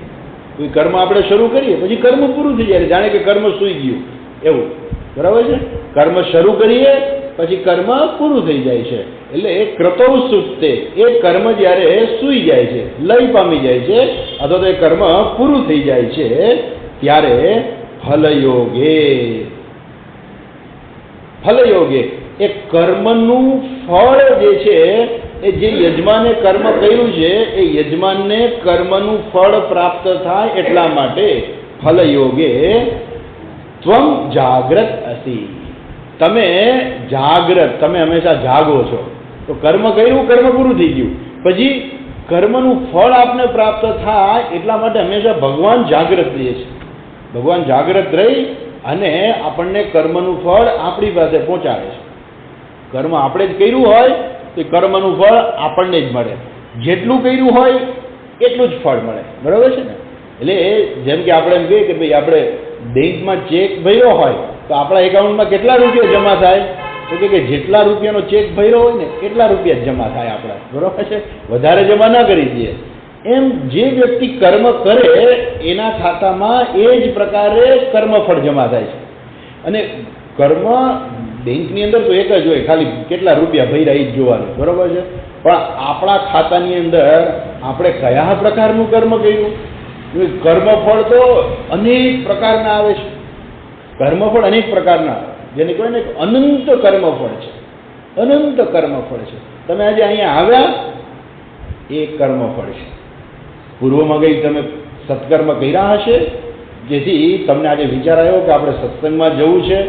કોઈ કર્મ આપણે શરૂ કરીએ પછી કર્મ પૂરું થઈ જાય જાણે કે કર્મ સૂઈ ગયું એવું બરાબર છે કર્મ શરૂ કરીએ પછી કર્મ પૂરું થઈ જાય છે એટલે એ ક્રતૌ સુપ્તે એ કર્મ જ્યારે સૂઈ જાય છે લય પામી જાય છે અથવા તો એ કર્મ પૂરું થઈ જાય છે ત્યારે ફલયોગે એ કર્મનું ફળ જે છે એ જે યજમાને કર્મ કર્યું છે એ યજમાનને કર્મનું ફળ પ્રાપ્ત થાય એટલા માટે ફલયોગે ત્વમ જાગ્રત અસી તમે જાગ્રત તમે હંમેશા જાગો છો તો કર્મ કર્યું કર્મ પૂરું થઈ ગયું પછી કર્મનું ફળ આપને પ્રાપ્ત થાય એટલા માટે હંમેશા ભગવાન જાગ્રત રહે છે ભગવાન જાગ્રત રહી અને આપણને કર્મનું ફળ આપણી પાસે પહોંચાડે છે કર્મ આપણે જ કર્યું હોય તો કર્મનું ફળ આપણને જ મળે જેટલું કર્યું હોય એટલું જ ફળ મળે બરાબર છે ને એટલે જેમ કે આપણે એમ કહીએ કે ભાઈ આપણે બેંકમાં ચેક ભર્યો હોય તો આપણા એકાઉન્ટમાં કેટલા રૂપિયા જમા થાય તો કે જેટલા રૂપિયાનો ચેક ભર્યો હોય ને એટલા રૂપિયા જમા થાય આપણા બરાબર છે વધારે જમા ના કરી દઈએ એમ જે વ્યક્તિ કર્મ કરે એના ખાતામાં એ જ પ્રકારે કર્મફળ જમા થાય છે અને કર્મ બેંકની અંદર તો એક જ હોય ખાલી કેટલા રૂપિયા ભર્યા એ જ જોવાનું બરાબર છે પણ આપણા ખાતાની અંદર આપણે કયા પ્રકારનું કર્મ કર્યું કર્મફળ તો અનેક પ્રકારના આવે છે કર્મફળ અનેક પ્રકારના જેને કહેવાય ને અનંત કર્મફળ છે અનંત કર્મફળ છે તમે આજે અહીંયા આવ્યા એ કર્મફળ છે પૂર્વમાં ગઈ તમે સત્કર્મ કર્યા હશે જેથી તમને આજે વિચાર આવ્યો કે આપણે સત્સંગમાં જવું છે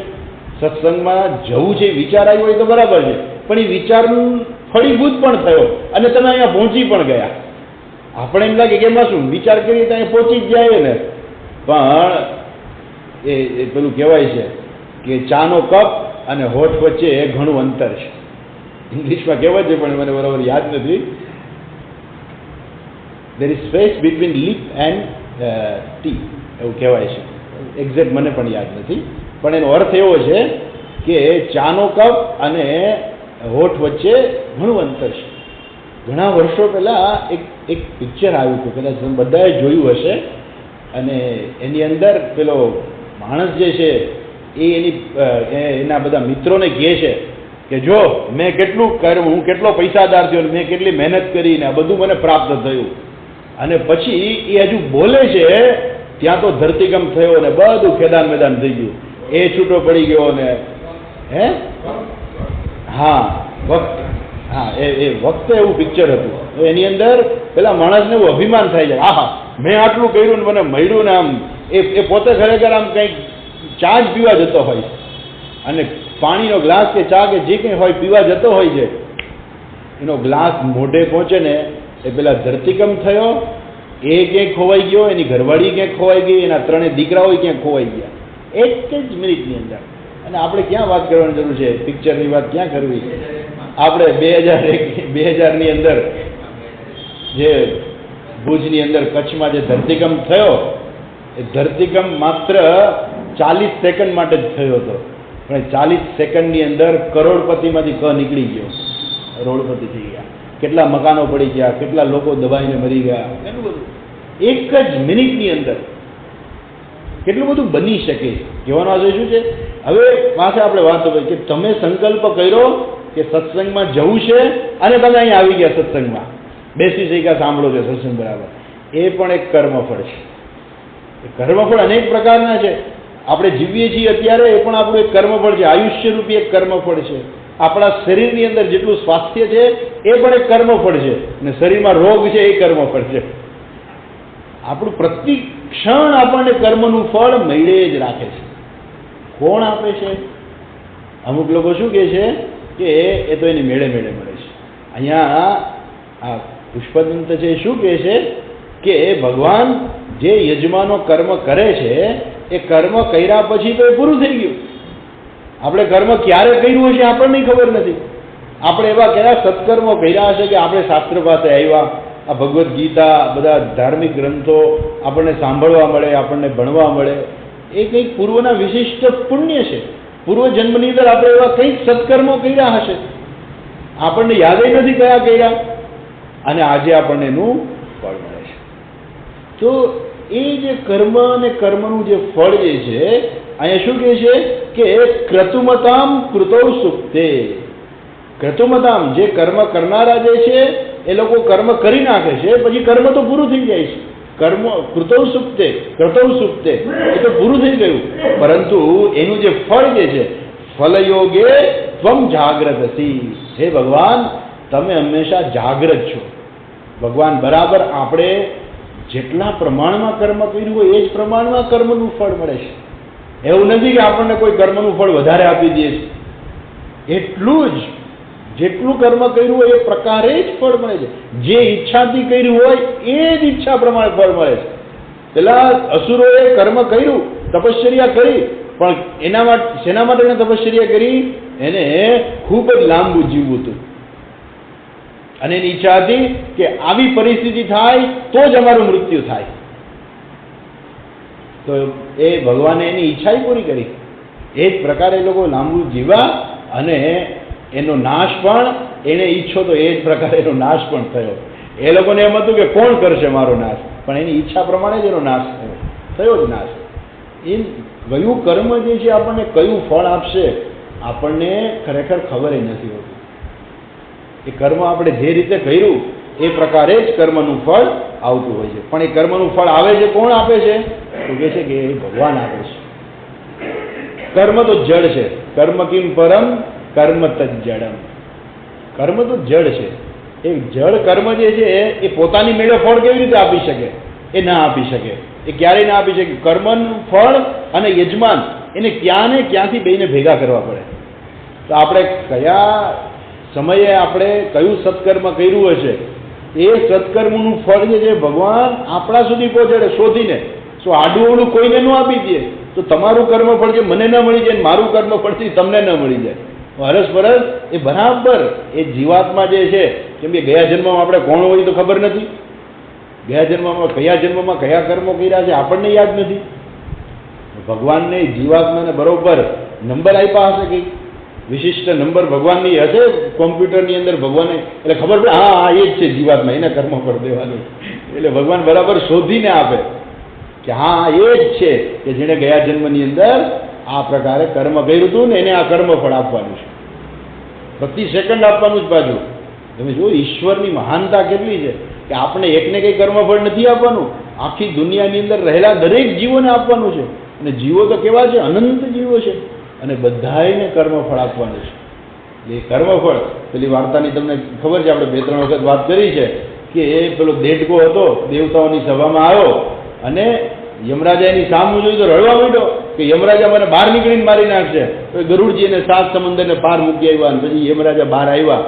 સત્સંગમાં જવું છે વિચાર આવ્યો હોય તો બરાબર છે પણ એ વિચાર ફળીભૂત પણ થયો અને તમે અહીંયા પહોંચી પણ ગયા આપણે એમ લાગે કે એમાં શું વિચાર કરીએ તો અહીંયા પહોંચી જ જાય ને પણ એ પેલું કહેવાય છે કે ચાનો કપ અને હોઠ વચ્ચે ઘણું અંતર છે ઇંગ્લિશમાં કહેવાય છે પણ મને બરાબર યાદ નથી there is space between lip and tea એવું કહેવાય છે એક્ઝેક્ટ મને પણ યાદ નથી પણ એનો અર્થ એવો છે કે ચાનો કપ અને હોઠ વચ્ચે ઘણું અંતર છે ઘણા વર્ષો પહેલાં એક પિક્ચર આવ્યું હતું કદાચ તમે બધાએ જોયું હશે અને એની અંદર પેલો માણસ જે છે એ એના બધા મિત્રોને કહે છે કે જો મેં કેટલું કર્યું હું કેટલો પૈસાદાર થયો મેં કેટલી મહેનત કરીને આ બધું મને પ્રાપ્ત થયું અને પછી એ હજુ બોલે છે ત્યાં તો ધરતીકંપ થયો ને બધું ખેદાન મેદાન થઈ ગયું એ છૂટો પડી ગયો ને હે હા વક્ત હા એ વખતે એવું પિક્ચર હતું એની અંદર પેલા માણસને એવું અભિમાન થાય છે આહા મેં આટલું કર્યું ને મને મળ્યું ને આમ એ પોતે ખરેખર આમ કંઈક ચા જ પીવા જતો હોય અને પાણીનો ગ્લાસ કે ચા કે જે કંઈ હોય પીવા જતો હોય છે એનો ગ્લાસ મોઢે પહોંચે ને એ પેલા ધરતીકંપ થયો એ ક્યાંક ખોવાઈ ગયો એની ઘરવાળી ક્યાંક ખોવાઈ ગઈ એના ત્રણેય દીકરાઓ ક્યાંક ખોવાઈ ગયા એક જ મિનિટની અંદર. અને આપણે ક્યાં વાત કરવાની જરૂર છે? પિક્ચરની વાત ક્યાં કરવી? આપણે 2001ની અંદર જે ભુજની અંદર કચ્છમાં જે ધરતીકંપ થયો, એ ધરતીકંપ માત્ર 40 સેકન્ડ માટે જ થયો હતો, પણ 40 સેકન્ડની અંદર કરોડપતિમાંથી ક નીકળી ગયો, કરોડપતિ થઈ ગયા. કેટલા મકાનો પડી ગયા, કેટલા લોકો દબાઈને મરી ગયા, એટલું બધું એક જ મિનિટની અંદર કેટલું બધું બની શકે. કહેવાનો આશય શું છે? હવે પાસે આપણે વાત કરીએ કે તમે સંકલ્પ કર્યો કે સત્સંગમાં જવું છે અને તમે અહીં આવી ગયા, સત્સંગમાં બેસી શક્યા, સાંભળો છો સત્સંગ બરાબર, એ પણ એક કર્મફળ છે. એ કર્મફળ અનેક પ્રકારના છે. આપણે જીવીએ છીએ અત્યારે, એ પણ આપણું એક કર્મફળ છે. આયુષ્યરૂપી એક કર્મફળ છે. આપણા શરીરની અંદર જેટલું સ્વાસ્થ્ય છે એ પણ એક કર્મફળ છે, અને શરીરમાં રોગ છે એ કર્મફળ છે. આપણું પ્રતિ ક્ષણ આપણને કર્મનું ફળ મળે જ રાખે છે. કોણ આપે છે? અમુક લોકો શું કહે છે કે એ તો એની મેળે મળે છે. અહીંયા આ પુષ્પદંત છે શું કહે છે કે ભગવાન જે યજમાનો કર્મ કરે છે એ કર્મ કર્યા પછી તો એ પૂરું થઈ ગયું. આપણે કર્મ ક્યારે કર્યું હશે આપણને ખબર નથી. આપણે એવા કયા સત્કર્મો કર્યા હશે કે આપણે શાસ્ત્ર પાસે આવ્યા, આ ભગવદ્ ગીતા, બધા ધાર્મિક ગ્રંથો આપણને સાંભળવા મળે, આપણને ભણવા મળે, એ કંઈક પૂર્વના વિશિષ્ટ પુણ્ય છે. પૂર્વ જન્મની અંદર આપણે એવા કંઈક સત્કર્મો કર્યા હશે, આપણને યાદ નથી કયા કર્યા, અને આજે આપણને એનું ફળ મળે છે. તો એ જે કર્મ અને કર્મનું જે ફળ જે છે, અહીંયા શું કહે છે કે ક્રતુમતામ કૃતૌ સુપ્તે. ક્રતુમતામ, જે કર્મ કરનારા જે છે એ લોકો કર્મ કરી નાખે છે, પછી કર્મ તો પૂરું થઈ જાય છે. કર્મ કૃતૌ સુપ્તે, એ તો પૂરું થઈ ગયું, પરંતુ એનું જે ફળ જે છે, ફલયોગે ત્વમ જાગ્રતસી. હે ભગવાન, તમે હંમેશા જાગ્રત છો. ભગવાન બરાબર આપણે જેટલા પ્રમાણમાં કર્મ કર્યું હોય એ જ પ્રમાણમાં કર્મનું ફળ મળે છે. એવું નથી કે આપણને કોઈ કર્મનું ફળ વધારે આપી દે છે. એટલું જ, જેટલું કર્મ કર્યું હોય એ પ્રકારે જ ફળ મળે છે. જે ઈચ્છાથી કર્યું હોય એ જ ઈચ્છા પ્રમાણે ફળ મળે છે. પેલા અસુરોએ કર્મ કર્યું, તપશ્ચર્યા કરી, પણ એના માટે, શેના માટે એને તપશ્ચર્યા કરી? એને ખૂબ જ લાંબુ જીવવું હતું, અને એની ઈચ્છા હતી કે આવી પરિસ્થિતિ થાય તો જ અમારું મૃત્યુ થાય. તો એ ભગવાને એની ઈચ્છા પૂરી કરી. એ જ પ્રકારે એ લોકો લાંબુ જીવા, અને એનો નાશ પણ એને ઈચ્છો તો એ જ પ્રકારે એનો નાશ પણ થયો. એ લોકોને એમ હતું કે કોણ કરશે મારો નાશ, પણ એની ઈચ્છા પ્રમાણે જ એનો નાશ થયો જ નાશ. એ કયું કર્મ જે છે આપણને કયું ફળ આપશે આપણને ખરેખર ખબર નથી હોતી. એ કર્મ આપણે જે રીતે કર્યું એ પ્રકારે જ કર્મનું ફળ આવતું હોય છે. પણ એ કર્મનું ફળ આવે છે, કોણ આપે છે? તો કહે છે કે એ ભગવાન આપે છે. કર્મ તો જડ છે. કર્મ કિમ પરમ કર્મ તજ્જડમ. કર્મ તો જડ છે. એ જડ કર્મ જે છે એ પોતાની મેળે ફળ કેવી રીતે આપી શકે? એ ના આપી શકે. એ ક્યારેય ના આપી શકે. કર્મનું ફળ અને યજમાન એને ક્યાં ને ક્યાંથી બેને ભેગા કરવા પડે. તો આપણે કયા સમયે આપણે કયું સત્કર્મ કર્યું હશે, એ સત્કર્મનું ફળ જે છે ભગવાન આપણા સુધી પહોંચાડે શોધીને. શું આડું ઓળું કોઈને ન આપી દે તો તમારું કર્મફળ જે મને ન મળી જાય, મારું કર્મફળ તમને ન મળી જાય. હરસ એ બરાબર એ જીવાત્મા જે છે, કેમ કે ગયા જન્મમાં આપણે કોણ હોય તો ખબર નથી. ગયા જન્મમાં કયા કર્મો કર્યા છે આપણને યાદ નથી. ભગવાનને જીવાત્માને બરોબર નંબર આપ્યા હશે, કંઈક વિશિષ્ટ નંબર ભગવાનની હશે કોમ્પ્યુટરની અંદર. ભગવાને એટલે ખબર પડે, હા એ જ છે જીવાત્મા, એને કર્મ ફળ દેવાનું. એટલે ભગવાન બરાબર શોધીને આપે કે હા એ જ છે કે જેણે ગયા જન્મની અંદર આ પ્રકારે કર્મ કર્યું હતું ને એને આ કર્મફળ આપવાનું છે. પ્રતિ સેકન્ડ આપવાનું જ. બાજુ તમે જુઓ ઈશ્વરની મહાનતા કેટલી છે કે આપણે એકને કંઈ કર્મફળ નથી આપવાનું, આખી દુનિયાની અંદર રહેલા દરેક જીવોને આપવાનું છે. અને જીવો તો કેવા છે? અનંત જીવો છે, અને બધાને કર્મફળ આપવાનું છે. એ કર્મફળ, પેલી વાર્તાની તમને ખબર છે, આપણે 2-3 વખત વાત કરી છે કે એ પેલો દેડકો હતો, દેવતાઓની સભામાં આવ્યો અને યમરાજા એની સામું જોયું તો રડવા માંડ્યો કે યમરાજા મને બહાર નીકળીને મારી નાખશે. તો ગરુડજી એને 7 સમંદરને પાર મૂકી આવ્યા, અને પછી યમરાજા બહાર આવ્યા.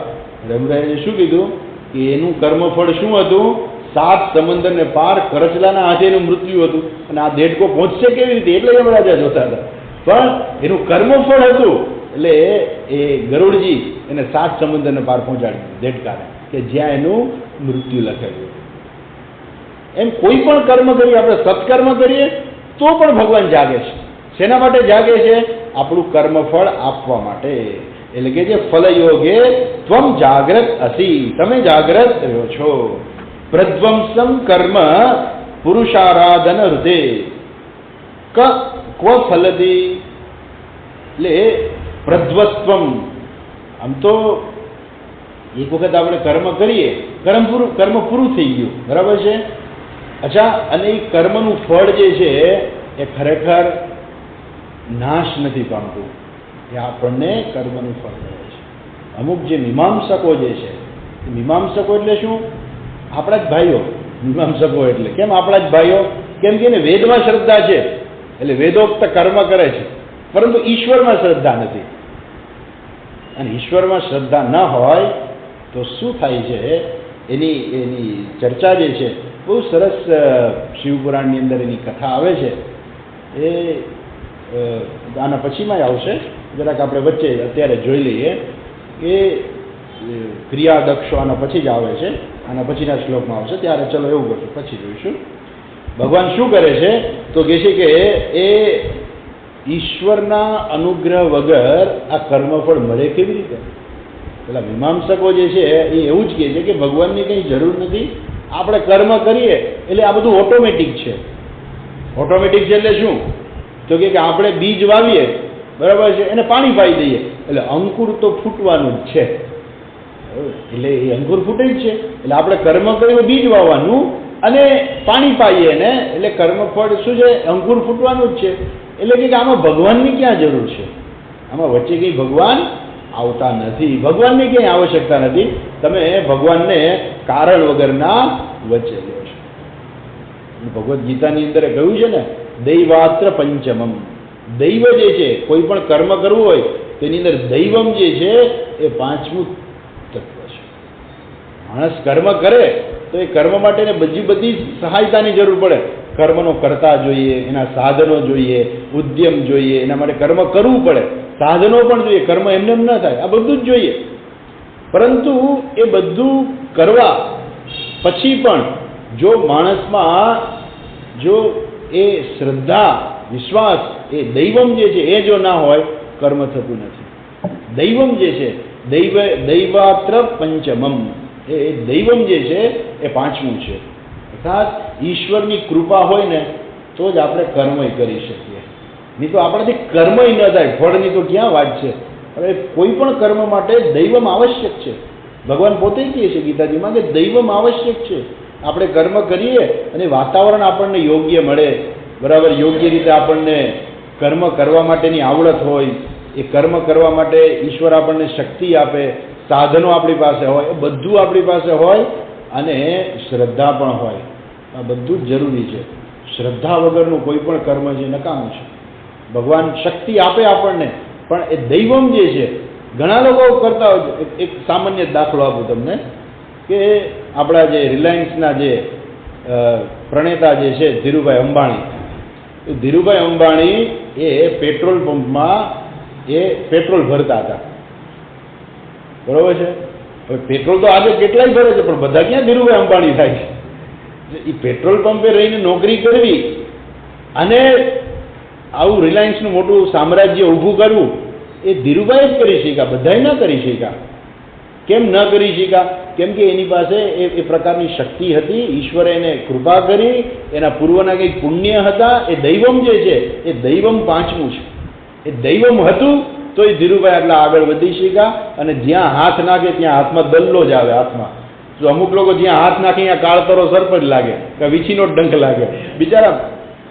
યમરાજાએ શું કીધું કે એનું કર્મફળ શું હતું? 7 સમંદરને પાર કરચલાના હાથે એનું મૃત્યુ હતું, અને આ દેડકો પહોંચશે કેવી રીતે? એટલે યમરાજા જોતા હતા. પણ એનું કર્મફળ હતું એટલે એ ગરુડજી એને 7 સમુદ્રને પાર પહોંચાડી દેડકાને, કે જ્યાં એનું મૃત્યુ લખેલું. એમ કોઈ પણ કર્મ કરીએ, આપણે સત્કર્મ કરીએ તો પણ ભગવાન જાગે છે. શેના માટે જાગે છે? આપણું કર્મફળ આપવા માટે. એટલે કે જે ફલયોગે ત્વમ જાગ્રત અસી, તમે જાગ્રત રહ્યો છો. પ્રધ્વંસમ કર્મ પુરુષારાધન હૃદય ક્વ ફલદી, એટલે પ્રધ્વસ્ત્વમ. આમ તો એક વખત આપણે કર્મ કરીએ, કર્મ પૂરું થઈ ગયું, બરાબર છે. અચ્છા, અને એ કર્મનું ફળ જે છે એ ખરેખર નાશ નથી પામતું, એ આપણને કર્મનું ફળ મળે છે. અમુક જે મીમાંસકો જે છે, મીમાંસકો એટલે શું? આપણા જ ભાઈઓ. મીમાંસકો એટલે કેમ આપણા જ ભાઈઓ? કેમ કે એને વેદમાં શ્રદ્ધા છે, એટલે વેદોક્ત કર્મ કરે છે, પરંતુ ઈશ્વરમાં શ્રદ્ધા નથી. અને ઈશ્વરમાં શ્રદ્ધા ન હોય તો શું થાય છે, એની ચર્ચા જે છે બહુ સરસ શિવપુરાણની અંદર એની કથા આવે છે. એ આના પછીમાં આવશે, જરાક આપણે વચ્ચે અત્યારે જોઈ લઈએ કે ક્રિયાદક્ષો આના પછી જ આવે છે, આના પછીના શ્લોકમાં આવશે, ત્યારે ચલો એવું કરશું, પછી જોઈશું. ભગવાન શું કરે છે તો કહે છે કે એ ઈશ્વરના અનુગ્રહ વગર આ કર્મફળ મળે કેવી રીતે? પેલા મીમાંસકો જે છે એ એવું જ કહે છે કે ભગવાનની કંઈ જરૂર નથી, આપણે કર્મ કરીએ એટલે આ બધું ઓટોમેટિક છે. ઓટોમેટિક છે એટલે શું? તો કે આપણે બીજ વાવીએ, બરાબર છે, એને પાણી પાઈ દઈએ એટલે અંકુર તો ફૂટવાનું જ છે. એટલે એ અંકુર ફૂટે જ છે. એટલે આપણે કર્મ કર્યું, બીજ વાવવાનું અને પાણી પાઈએ ને, એટલે કર્મફળ શું છે? અંકુર ફૂટવાનું જ છે. એટલે કે આમાં ભગવાનની ક્યાં જરૂર છે? આમાં વચ્ચે કંઈ ભગવાન આવતા નથી, ભગવાનની ક્યાંય આવશ્યકતા નથી. તમે ભગવાનને કારણ વગરના વચ્ચે લો છો. ભગવદ્ ગીતાની અંદર કહ્યું છે ને, દૈવાત્ર પંચમમ. દૈવ જે છે, કોઈ પણ કર્મ કરવું હોય તેની અંદર દૈવમ જે છે એ 5મું તત્વ છે. માણસ કર્મ કરે તો એ કર્મ માટે બધી સહાયતાની જરૂર પડે. કર્મનો કરતા જોઈએ, એના સાધનો જોઈએ, ઉદ્યમ જોઈએ, એના માટે કર્મ કરવું પડે, સાધનો પણ જોઈએ, કર્મ એમને એમ ન થાય, આ બધું જ જોઈએ. પરંતુ એ બધું કરવા પછી પણ જો માણસમાં જો એ શ્રદ્ધા, વિશ્વાસ, એ દૈવમ જે છે એ જો ના હોય, કર્મ થતું નથી. દૈવમ જે છે, દૈવાત્ર પંચમમ, એ દૈવમ જે છે એ 5મું છે. અર્થાત ઈશ્વરની કૃપા હોય ને તો જ આપણે કર્મય કરી શકીએ, નહીં તો આપણાથી કર્મય ન થાય. ફળની તો ક્યાં વાત છે? હવે કોઈ પણ કર્મ માટે દૈવમ આવશ્યક છે. ભગવાન પોતે કહે છે ગીતાજીમાં કે દૈવમ આવશ્યક છે. આપણે કર્મ કરીએ અને વાતાવરણ આપણને યોગ્ય મળે, બરાબર, યોગ્ય રીતે આપણને કર્મ કરવા માટેની આવડત હોય, એ કર્મ કરવા માટે ઈશ્વર આપણને શક્તિ આપે, સાધનો આપણી પાસે હોય, એ બધું આપણી પાસે હોય અને શ્રદ્ધા પણ હોય. આ બધું જ જરૂરી છે. શ્રદ્ધા વગરનું કોઈ પણ કર્મ છે નકામું છે. ભગવાન શક્તિ આપે આપણને, પણ એ દૈવમ જે છે, ઘણા લોકો કરતા હોય. એક સામાન્ય દાખલો આપું તમને કે આપણા જે રિલાયન્સના જે પ્રણેતા જે છે ધીરુભાઈ અંબાણી, ધીરુભાઈ અંબાણી એ પેટ્રોલ પંપમાં એ પેટ્રોલ ભરતા હતા, બરોબર છે. હવે પેટ્રોલ તો આજે કેટલાય ભરે છે, પણ બધા ક્યાં ધીરુભાઈ અંબાણી થાય છે? એ પેટ્રોલ પંપે રહીને નોકરી કરવી અને આવું રિલાયન્સનું મોટું સામ્રાજ્ય ઊભું કરવું, એ ધીરુભાઈ જ કરી શક્યા, બધાય ન કરી શક્યા. કેમ ન કરી શક્યા? કેમ કે એની પાસે એ પ્રકારની શક્તિ હતી, ઈશ્વરે એને કૃપા કરી, એના પૂર્વના કંઈક પુણ્ય હતા. એ દૈવમ જે છે એ દૈવમ 5મું છે. એ દૈવમ હતું તો એ ધીરુભાઈ આટલા આગળ વધી શક્યા. અને જ્યાં હાથ નાખે ત્યાં હાથમાં દલ્લો જ આવે હાથમાં. તો અમુક લોકો જ્યાં હાથ નાખે ત્યાં કાળતરો સર્પ જ લાગે કે વીછીનો ડંખ લાગે. બિચારા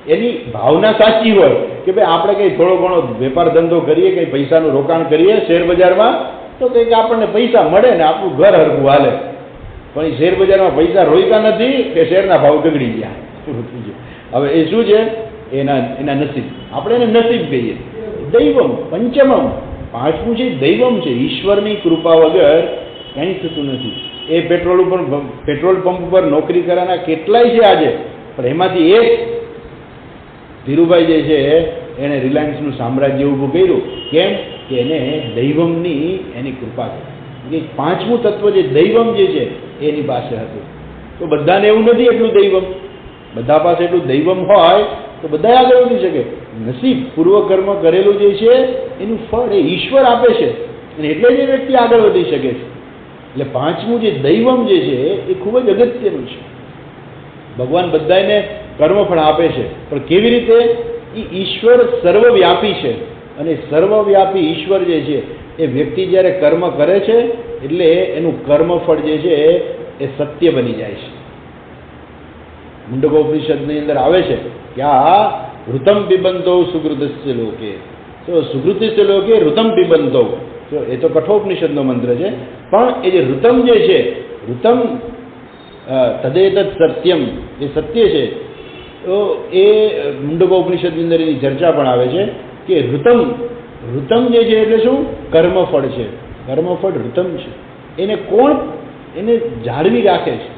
એની ભાવના સાચી હોય કે ભાઈ આપણે કંઈ થોડો ઘણો વેપાર ધંધો કરીએ, કંઈ પૈસાનું રોકાણ કરીએ શેર બજારમાં, તો કંઈક આપણને પૈસા મળે ને આપણું ઘર હરખું હાલે. પણ એ શેર બજારમાં પૈસા રોયતા નથી કે શેરના ભાવ ગગડી ગયા. હવે એ શું છે? એના નસીબ. આપણે એને નસીબ કહીએ. દૈવમ પંચમમ 5મું છે, દૈવમ છે. ઈશ્વરની કૃપા વગર કંઈ થતું નથી. એ પેટ્રોલ પંપ ઉપર નોકરી કરવાના કેટલાય છે આજે, પણ એમાંથી એક ધીરુભાઈ જે છે એણે રિલાયન્સનું સામ્રાજ્ય ઊભું કર્યું. કેમ કે એને દૈવમની એની કૃપા થઈ. પાંચમું તત્વ જે દૈવમ જે છે એની પાસે હતું. તો બધાને એવું નથી એટલું દૈવમ, બધા પાસે એટલું દૈવમ હોય તો બધા આગળ વધી શકે. નસીબ પૂર્વકર્મ કરેલું જે છે એનું ફળ એ ઈશ્વર આપે છે અને એટલે જ એ વ્યક્તિ આગળ વધી શકે છે. એટલે પાંચમું જે દૈવમ જે છે એ ખૂબ જ અગત્યનું છે. ભગવાન બધાને કર્મફળ આપે છે, પણ કેવી રીતે? એ ઈશ્વર સર્વવ્યાપી છે અને સર્વવ્યાપી ઈશ્વર જે છે એ વ્યક્તિ જ્યારે કર્મ કરે છે એટલે એનું કર્મફળ જે છે એ સત્ય બની જાય છે. મુંડકોપનિષદની અંદર આવે છે કે આ ઋતમ પિબંતો સુકૃતસ્ય લોકે, તો સુકૃતિસ્ય લોકે ઋતમ પિબંતો, તો એ તો કઠોપનિષદનો મંત્ર છે, પણ એ જે ઋતમ જે છે, ઋતમ તદેતત સત્યમ, એ સત્ય છે. તો એ મુંડકોપનિષદની અંદર એની ચર્ચા પણ આવે છે કે ઋતમ જે છે એટલે શું? કર્મફળ છે. કર્મફળ ઋતમ છે. એને કોણ એને જાળવી રાખે છે?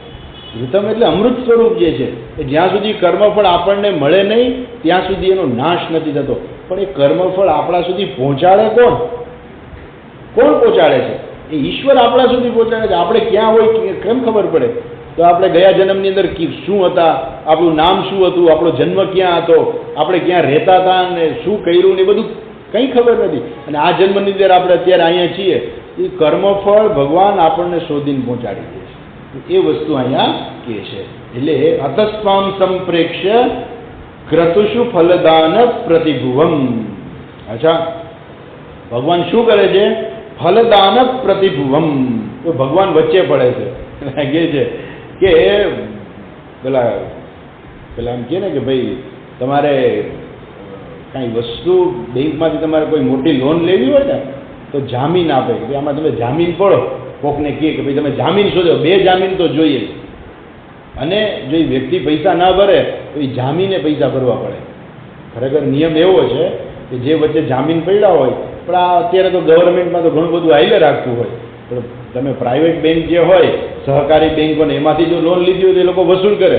ઋતમ એટલે અમૃત સ્વરૂપ જે છે એ જ્યાં સુધી કર્મફળ આપણને મળે નહીં ત્યાં સુધી એનો નાશ નથી થતો. પણ એ કર્મફળ આપણા સુધી પહોંચાડે કોણ? કોણ પહોંચાડે છે? એ ઈશ્વર આપણા સુધી પહોંચાડે છે. આપણે ક્યાં હોય કેમ ખબર પડે? તો આપણે ગયા જન્મની અંદર શું હતા, આપણું નામ શું હતું, આપણો જન્મ ક્યાં હતો, આપણે ક્યાં રહેતા હતા અને શું કર્યું ને એ બધું કંઈ ખબર નથી. અને આ જન્મની અંદર આપણે અત્યારે અહીંયા છીએ, એ કર્મફળ ભગવાન આપણને શોધીને પહોંચાડી દે છે. એ વસ્તુ અહીંયા કહે છે. એટલે અતસ્વામ સંપ્રેક્ષ્ય ક્રતુષુ ફલદાન પ્રતિભુવમ. અચ્છા, ભગવાન શું કરે છે? ફલદાન પ્રતિભુવમ. તો ભગવાન વચ્ચે પડે છે. કહે છે કે પેલા એમ કહે ને કે ભાઈ તમારે કાંઈ વસ્તુ બેંકમાંથી તમારે કોઈ મોટી લોન લેવી હોય ને તો જામીન આપે કે ભાઈ આમાં તમે જામીન પડો. કોકને કહે કે ભાઈ તમે જામીન શોધો, 2 જામીન તો જોઈએ. અને જો એ વ્યક્તિ પૈસા ના ભરે તો એ જામીને પૈસા ભરવા પડે. ખરેખર નિયમ એવો છે કે જે વચ્ચે જામીન પડ્યા હોય, પણ આ અત્યારે તો ગવર્મેન્ટમાં તો ઘણું બધું હાઈલે રાખતું હોય, પણ તમે પ્રાઇવેટ બેંક જે હોય, સહકારી બેંકોને, એમાંથી જો લોન લીધી હોય તો એ લોકો વસૂલ કરે,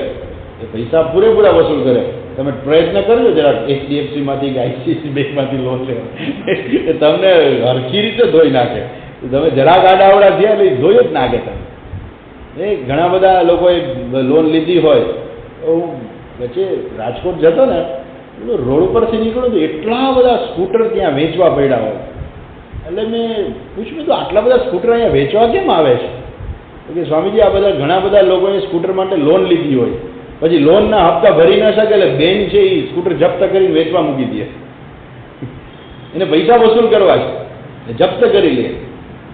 એ પૈસા પૂરેપૂરા વસૂલ કરે. તમે પ્રયત્ન કરજો જરાક HDFCમાંથી કે ICICI બેંકમાંથી લોન લેવા, એ તમને હરખી રીતે ધોઈ નાખે. તમે જરાક આડાવડા થયા એટલે ધોઈ જ નાખે તમે. એ ઘણા બધા લોકોએ લોન લીધી હોય. હું વચ્ચે રાજકોટ જતો ને, રોડ ઉપરથી નીકળ્યો તો એટલા બધા સ્કૂટર ત્યાં વેચવા પડ્યા હોય. એટલે મેં પૂછ્યું તો આટલા બધા સ્કૂટર અહીંયા વેચવા કેમ આવે છે? કે સ્વામીજી આ બધા ઘણા બધા લોકોએ સ્કૂટર માટે લોન લીધી હોય, પછી લોનના હપ્તા ભરી ના શકે એટલે બેંક છે એ સ્કૂટર જપ્ત કરીને વેચવા મૂકી દે. એને પૈસા વસૂલ કરવા છે, જપ્ત કરી લે.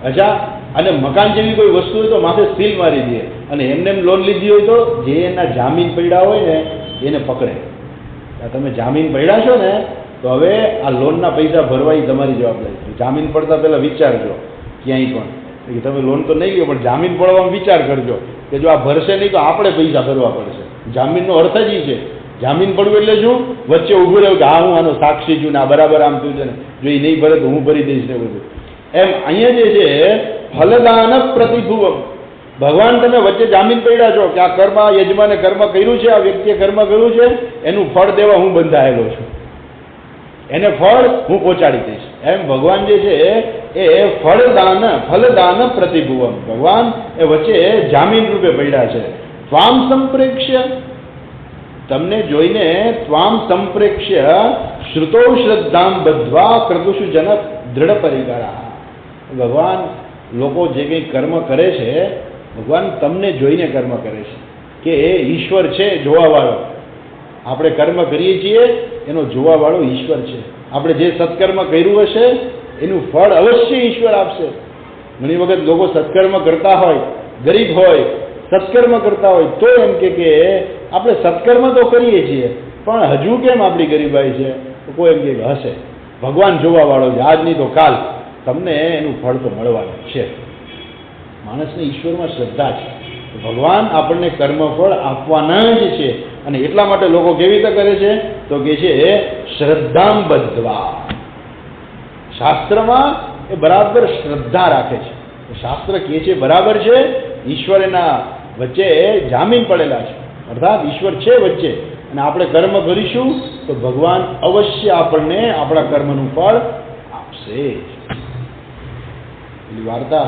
અચ્છા, અને મકાન જેવી કોઈ વસ્તુ હોય તો માથે સીલ મારી દે. અને એમને એમ લોન લીધી હોય તો જે એના જામીન પડ્યા હોય ને એને પકડે. તમે જામીન પડ્યા છો ને તો હવે આ લોનના પૈસા ભરવા એ તમારી જવાબદારી છે. જામીન પડતા પહેલાં વિચારજો ક્યાંય પણ કે તમે લોન તો નહીં ગયો, પણ જામીન પડવામાં વિચાર કરજો કે જો આ ભરશે નહીં તો આપણે પૈસા ભરવા પડશે. જામીનનો અર્થ જ છે. જામીન પડવું એટલે શું? વચ્ચે ઊભું રહ્યું કે હા હું આનો સાક્ષી છું ને આ બરાબર આમ થયું છે ને, જો એ નહીં ભરે તો હું ભરી દઈશ ને બધું. એમ અહીંયા જે છે ફલદાન પ્રતિભુવમ. ભગવાન તમે વચ્ચે જામીન પડ્યા છો કે આ કર્મ, યજમાને કર્મ કર્યું છે, આ વ્યક્તિએ કર્મ કર્યું છે, એનું ફળ દેવા હું બંધાયેલો છું, એને ફળ હું પહોંચાડી દઈશ. એમ ભગવાન જે છે એ ફલદાન પ્રતિભુવમ. ભગવાન એ વચ્ચે જામીન રૂપે પડ્યા છે. ત્વામ સંપ્રેક્ષ્ય, તમને જોઈને ત્વામ સંપ્રેક્ષ્ય શ્રુતો શ્રદ્ધામ બદ્ધવા ક્રતુષુ જનક દ્રઢ પરિકરા. ભગવાન લોકો જે કંઈ કર્મ કરે છે, ભગવાન તમને જોઈને કર્મ કરે છે કે એ ઈશ્વર છે જોવાવાળો. આપણે કર્મ કરીએ છીએ એનો જોવાવાળો ઈશ્વર છે. આપણે જે સત્કર્મ કર્યું હશે એનું ફળ અવશ્ય ઈશ્વર આપશે. ઘણી વખત લોકો સત્કર્મ કરતા હોય, ગરીબ હોય, સત્કર્મ કરતા હોય તો એમ કે આપણે સત્કર્મ તો કરીએ છીએ પણ હજુ કેમ આપણી ગરીબાઈ છે? તો કોઈ એમ કે હશે ભગવાન જોવાવાળો છે, આજ નહીં તો કાલ તમને એનું ફળ તો મળવાનું છે. માણસને ઈશ્વરમાં શ્રદ્ધા છે, ભગવાન આપણને કર્મફળ આપવાના જ છે. અને એટલા માટે લોકો કેવી રીતે કરે છે? તો કે છે શ્રદ્ધામ બધ્ધવા. શાસ્ત્રમાં એ બરાબર શ્રદ્ધા રાખે છે. શાસ્ત્ર કહે છે બરાબર છે, ઈશ્વર એના વચ્ચે જામીન પડેલા છે, અર્થાત ઈશ્વર છે વચ્ચે અને આપણે કર્મ કરીશું તો ભગવાન અવશ્ય આપણને આપણા કર્મનું ફળ આપશે. પેલી વાર્તા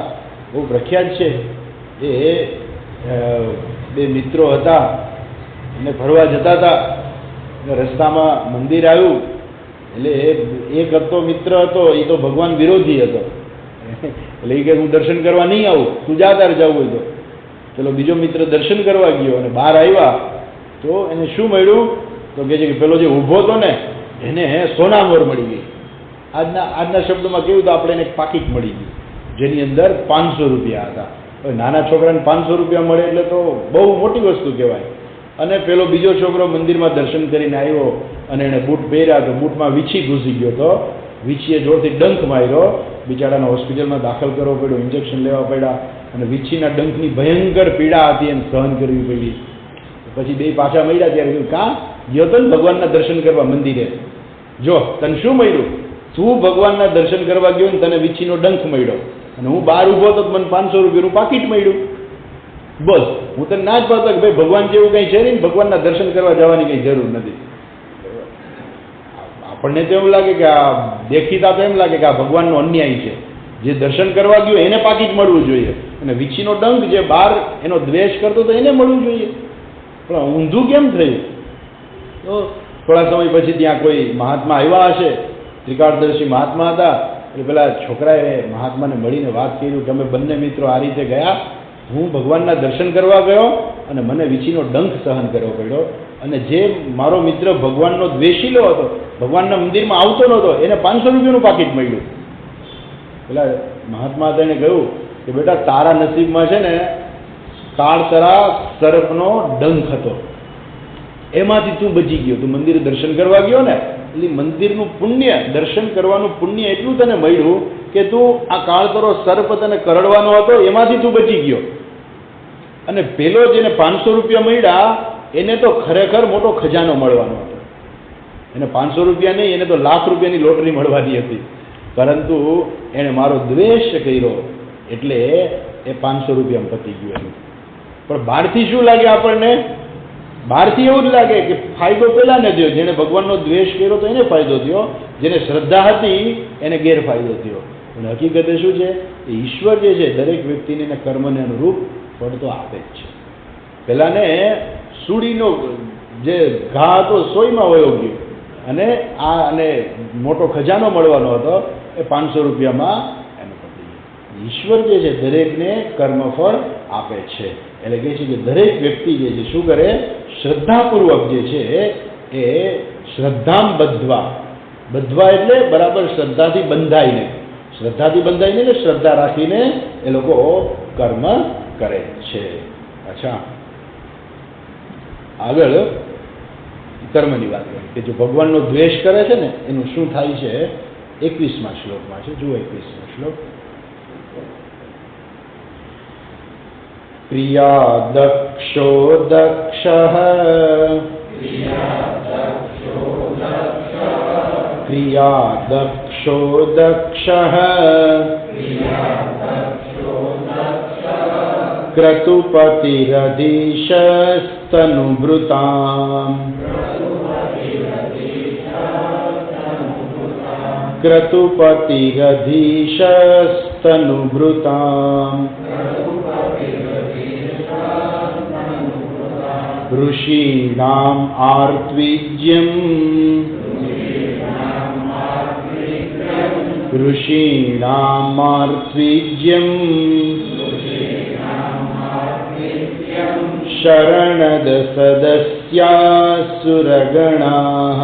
બહુ પ્રખ્યાત છે. એ બે મિત્રો હતા અને ફરવા જતા હતા. રસ્તામાં મંદિર આવ્યું એટલે એક હતો મિત્ર હતો, એ તો ભગવાન વિરોધી હતો. એટલે એ કે હું દર્શન કરવા નહીં આવું, તું જા તારે જવું હોય તો. પેલો બીજો મિત્ર દર્શન કરવા ગયો અને બહાર આવ્યા તો એને શું મળ્યું? તો કહે છે કે પેલો જે ઊભો હતો ને એને સોનામોર મળી ગઈ. આજના શબ્દોમાં કેવું તો આપણે એને એક પાકીટ મળી ગયું જેની અંદર 500 રૂપિયા હતા. હવે નાના છોકરાને 500 રૂપિયા મળે એટલે તો બહુ મોટી વસ્તુ કહેવાય. અને પેલો બીજો છોકરો મંદિરમાં દર્શન કરીને આવ્યો અને એણે બૂટ પહેર્યા તો બૂટમાં વીછી ઘૂસી ગયો. તો વીછીએ જોરથી ડંખ માર્યો. બિચારાને હોસ્પિટલમાં દાખલ કરવો પડ્યો, ઇન્જેક્શન લેવા પડ્યા અને વીછીના ડંખની ભયંકર પીડા હતી એને સહન કરવી પડી. પછી બે પાછા મળ્યા ત્યારે કહ્યું, કાં ગયો તો ને ભગવાનના દર્શન કરવા મંદિરે, જો તને શું મળ્યું? તું ભગવાનના દર્શન કરવા ગયો ને તને વીછીનો ડંખ મળ્યો અને હું બહાર ઊભો તો મને 500 રૂપિયાનું પાકીટ મળ્યું. બસ હું તને ના જ પાડતો કે ભાઈ ભગવાન જેવું કંઈ છે નહીં, ભગવાનના દર્શન કરવા જવાની કંઈ જરૂર નથી. આપણને તો એવું લાગે કે આ દેખીતા તો એમ લાગે કે આ ભગવાનનો અન્યાય છે. જે દર્શન કરવા ગયો એને પાકીટ મળવું જોઈએ અને વીછીનો ડંખ જે બહાર એનો દ્વેષ કરતો તો એને મળવું જોઈએ. પણ ઊંધું કેમ થયું? તો થોડા સમય પછી ત્યાં કોઈ મહાત્મા આવ્યા હશે, ત્રિકાળદર્શી મહાત્મા હતા. એટલે પેલા છોકરાએ મહાત્માને મળીને વાત કરી કે અમે બંને મિત્રો આ રીતે ગયા, હું ભગવાનના દર્શન કરવા ગયો અને મને વીછીનો ડંખ સહન કરવો પડ્યો, અને જે મારો મિત્ર ભગવાનનો દ્વેષીલો હતો, ભગવાનના મંદિરમાં આવતો નહોતો, એને 500 રૂપિયાનું પાકીટ મળ્યું. પેલા મહાત્મા હતા એને કહ્યું કે બેટા તારા નસીબમાં છે ને કાળતરા સર્પનો ડંખ હતો, એમાંથી તું બચી ગયો. તું મંદિરે દર્શન કરવા ગયો ને એટલે મંદિરનું પુણ્ય, દર્શન કરવાનું પુણ્ય એટલું તને મળ્યું કે તું આ કાળતરો સર્પ તને કરડવાનો હતો એમાંથી તું બચી ગયો. અને પેલો જેને 500 રૂપિયા મળ્યા એને તો ખરેખર મોટો ખજાનો મળવાનો હતો. એને 500 રૂપિયા નહીં, એને તો લાખ રૂપિયાની લોટરી મળવાની હતી. પરંતુ એણે મારો દ્વેષ કર્યો એટલે એ 500 રૂપિયામાં પતી ગયું એનું. પણ બહારથી શું લાગે આપણને? બહારથી એવું જ લાગે કે ફાયદો પેલાને થયો, જેને ભગવાનનો દ્વેષ કર્યો તો એને ફાયદો થયો, જેને શ્રદ્ધા હતી એને ગેરફાયદો થયો. પણ હકીકતે શું છે? એ ઈશ્વર જે છે દરેક વ્યક્તિને કર્મને અનુરૂપ ફળ તો આપે જ છે. પેલાને સુડીનો જે ઘા હતો સોયમાં વયો ગયો અને અને મોટો ખજાનો મળવાનો હતો એ 500 રૂપિયામાં એનું પતી ગયું. ઈશ્વર જે છે દરેકને કર્મફળ આપે છે. એટલે કહે છે કે દરેક વ્યક્તિ જે છે શું કરે? શ્રદ્ધાપૂર્વક જે છે એ શ્રદ્ધામ બધ્વા, બધ્વા એટલે બરાબર શ્રદ્ધાથી બંધાઈને, શ્રદ્ધાથી બંધાઈને એટલે શ્રદ્ધા રાખીને એ લોકો કર્મ કરે છે. અચ્છા, આગળ કર્મની વાત કરી કે જો ભગવાનનો દ્વેષ કરે છે ને એનું શું થાય છે? 21મા શ્લોકમાં છે. જુઓ 21મો શ્લોક. પ્રિયા દક્ષો દક્ષઃ પ્રિયા દક્ષો દક્ષઃ ક્રતુપતિરધીશસ્તનુભૃતામ ક્રતુપતિરધીશસ્તનુભૃતામ ઋષીણામ આર્ત્વિજ્યમ ઋષીણામ આર્ત્વિજ્યમ શરણદ સદસ્યાસુરગણાઃ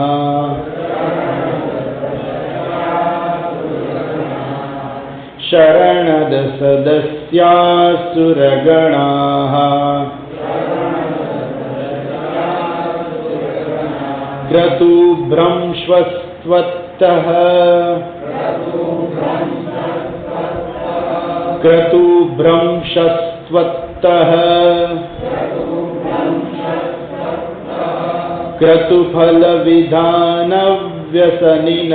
શરણદ સદસ્યાસુરગણાઃ ક્રતુભ્રંશ્વસ્ત્વત્તઃ ક્રતુભ્રંશસ્ત્વત્તઃ ક્રતુફલવિધાનવ્યસનિનઃ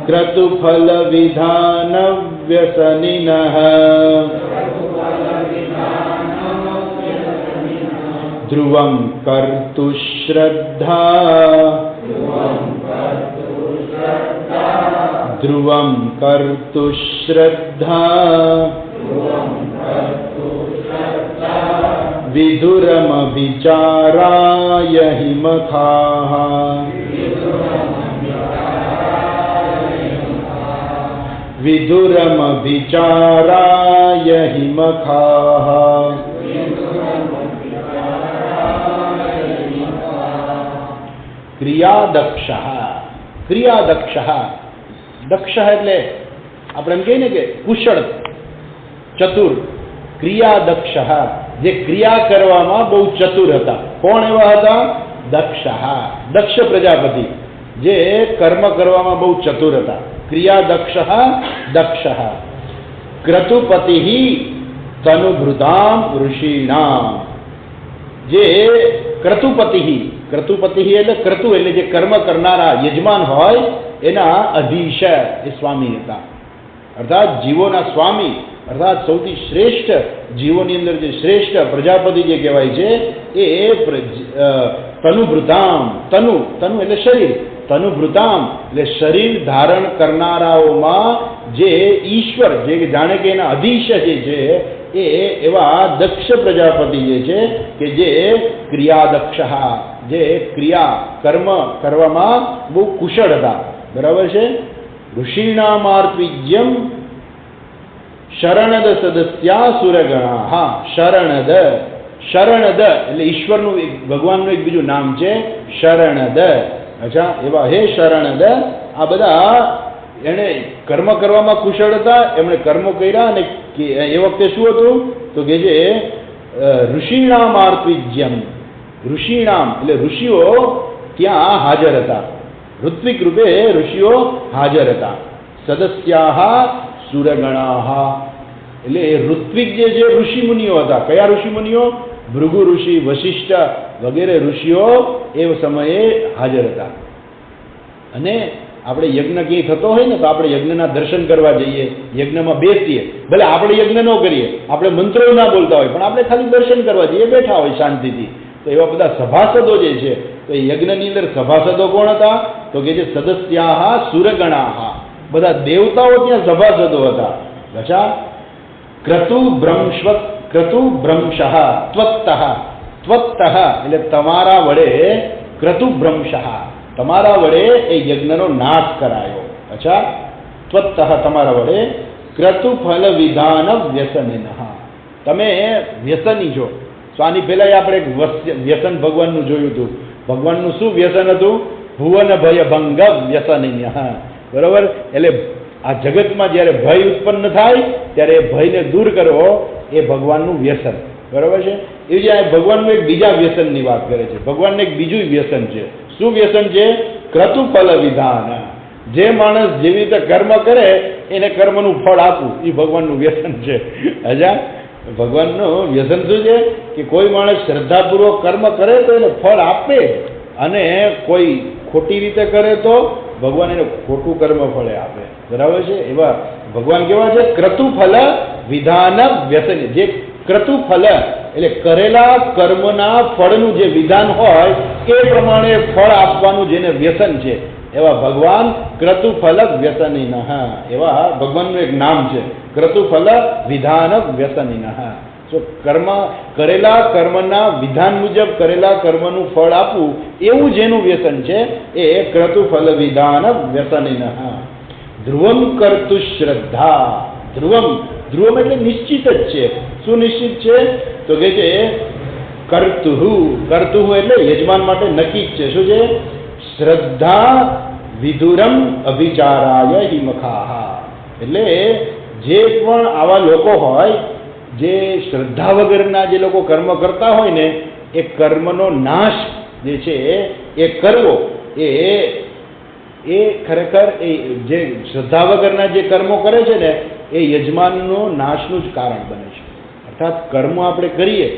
ક્રતુફલવિધાનવ્યસનિનઃ ધ્રુવમ કર્તુ શ્રદ્ધા ધ્રુવમ કર્તુ શ્રદ્ધા વિધુરમવિચારાય હિમખાઃ વિધુરમવિચારાય હિમખાઃ ક્રિયાદક્ષઃ ક્રિયાદક્ષઃ દક્ષ એટલે આપણે એમ કહીએ ને કે કુશળ ચતુર ક્રિયાદક્ષઃ જે ક્રિયા કરવામાં બહુ ચતુર હતા. કોણ એવા હતા? દક્ષઃ દક્ષ પ્રજાપતિ જે કર્મ કરવામાં બહુ ચતુર હતા. ક્રિયાદક્ષઃ દક્ષઃ ક્રતુપતિ તનુભૃતામ ઋષિણામ જે ક્રતુપતિ ક્રતુપતિ એટલે ક્રતુ એટલે જે કર્મ કરનારા યજમાન હોય એના અધીશ એ સ્વામી હતા. અર્થાત જીવોના સ્વામી અર્થાત સૌથી શ્રેષ્ઠ જીવોની અંદર જે શ્રેષ્ઠ પ્રજાપતિ જે કહેવાય છે એ તનુભૃતામ તનુ એટલે શરીર તનુભૃતામ એટલે શરીર ધારણ કરનારાઓમાં જે ઈશ્વર જે જાણે કે એના અધીશ જે છે એ એવા દક્ષ પ્રજાપતિ જે છે કે જે ક્રિયાદક્ષ જે ક્રિયા કર્મ કરવામાં બહુ કુશળ હતા. બરાબર છે. ઋષિણામાર્પિજ્યમ શરણદ સદસ્યા સુરગણા. હા, શરણદ એટલે ઈશ્વરનું ભગવાનનું એક બીજું નામ છે શરણદ. અચ્છા, એવા હે શરણદ આ બધા એને કર્મ કરવામાં કુશળ હતા. એમણે કર્મો કર્યા અને એ વખતે શું હતું તો કે જે ઋષિણામાર્પિજ્યમ ઋષિણામ એટલે ઋષિઓ ત્યાં હાજર હતા. ઋત્વિક રૂપે ઋષિઓ હાજર હતા. સદસ્યા સુરગણા એટલે ઋત્વિક જે છે ઋષિ મુનિઓ હતા. કયા ઋષિ મુનિઓ? ભૃગુ ઋષિ, વશિષ્ઠ વગેરે ઋષિઓ એ સમયે હાજર હતા. અને આપણે યજ્ઞ ક્યાંય થતો હોય ને તો આપણે યજ્ઞના દર્શન કરવા જઈએ, યજ્ઞમાં બેસીએ. ભલે આપણે યજ્ઞ ન કરીએ, આપણે મંત્રો ના બોલતા હોય, પણ આપણે ખાલી દર્શન કરવા જઈએ, બેઠા હોય શાંતિથી. તો એવા બધા સભાસદો જે છે તો એ યજ્ઞની અંદર સભાસદો કોણ હતા તો કે જે સદસ્યા સુરગણા બધા દેવતાઓ ત્યાં સભાસદો હતા. અચ્છા, ક્રતુભ્રંશ ત્વત્તઃ એટલે તમારા વડે ક્રતુભ્રંશ તમારા વડે એ યજ્ઞનો નાશ કરાયો. અચ્છા, ત્વત્તઃ તમારા વડે ક્રતુફલ વિધાન વ્યસનિનઃ તમે વ્યસની છો. તો આની પહેલા આપણે એક વ્યસન ભગવાનનું જોયું હતું. ભગવાનનું શું વ્યસન હતું? ભુવન ભય ભંગ વ્યસનિન્ય. બરોબર. એટલે આ જગતમાં જ્યારે ભય ઉત્પન્ન થાય ત્યારે એ ભયને દૂર કરવો એ ભગવાનનું વ્યસન. બરોબર છે. એ જે ભગવાનનું એક બીજા વ્યસનની વાત કરે છે. ભગવાનને એક બીજું વ્યસન છે. શું વ્યસન છે? ક્રતુફલ વિધાન. જે માણસ જેવી રીતે કર્મ કરે એને કર્મનું ફળ આપવું એ ભગવાનનું વ્યસન છે. અજા ભગવાનનું વ્યસન શું છે કે કોઈ માણસ શ્રદ્ધાપૂર્વક કર્મ કરે તો એને ફળ આપે, અને કોઈ ખોટી રીતે કરે તો ભગવાન એને ખોટું કર્મ ફળે આપે. બરાબર છે. એવા ભગવાન કેવા છે? ક્રતુફલ વિધાન વ્યસન. જે ક્રતુફલ એટલે કરેલા કર્મના ફળનું જે વિધાન હોય એ પ્રમાણે ફળ આપવાનું જેને વ્યસન છે એવા ભગવાન ક્રતુફલ વ્યસનિનઃ. એવા ભગવાનનું એક નામ છે ક્રતુફલ વિધાન વ્યસનિનઃ. તો કર્મ કરેલા કર્મના વિધાન મુજબ કરેલા કર્મનું ફળ આપવું એવું જેનું વ્યસન છે એ ક્રતુફલ વિધાન વ્યસનિનઃ. ધ્રુવમ કર્તુ શ્રદ્ધા. ધ્રુવમ એટલે નિશ્ચિત જ છે. શું નિશ્ચિત છે તો કે છે કર્તુહુ એટલે યજમાન માટે નક્કી જ છે. શું છે? શ્રદ્ધા વિધુરમ અભિચારાય હિમખાઃ. એટલે જે પણ આવા લોકો હોય જે શ્રદ્ધા વગરના જે લોકો કર્મ કરતા હોય ને એ કર્મનો નાશ જે છે એ કરવો એ ખરેખર એ જે શ્રદ્ધા વગરના જે કર્મો કરે છે ને એ યજમાનનો નાશનું જ કારણ બને છે. અર્થાત કર્મ આપણે કરીએ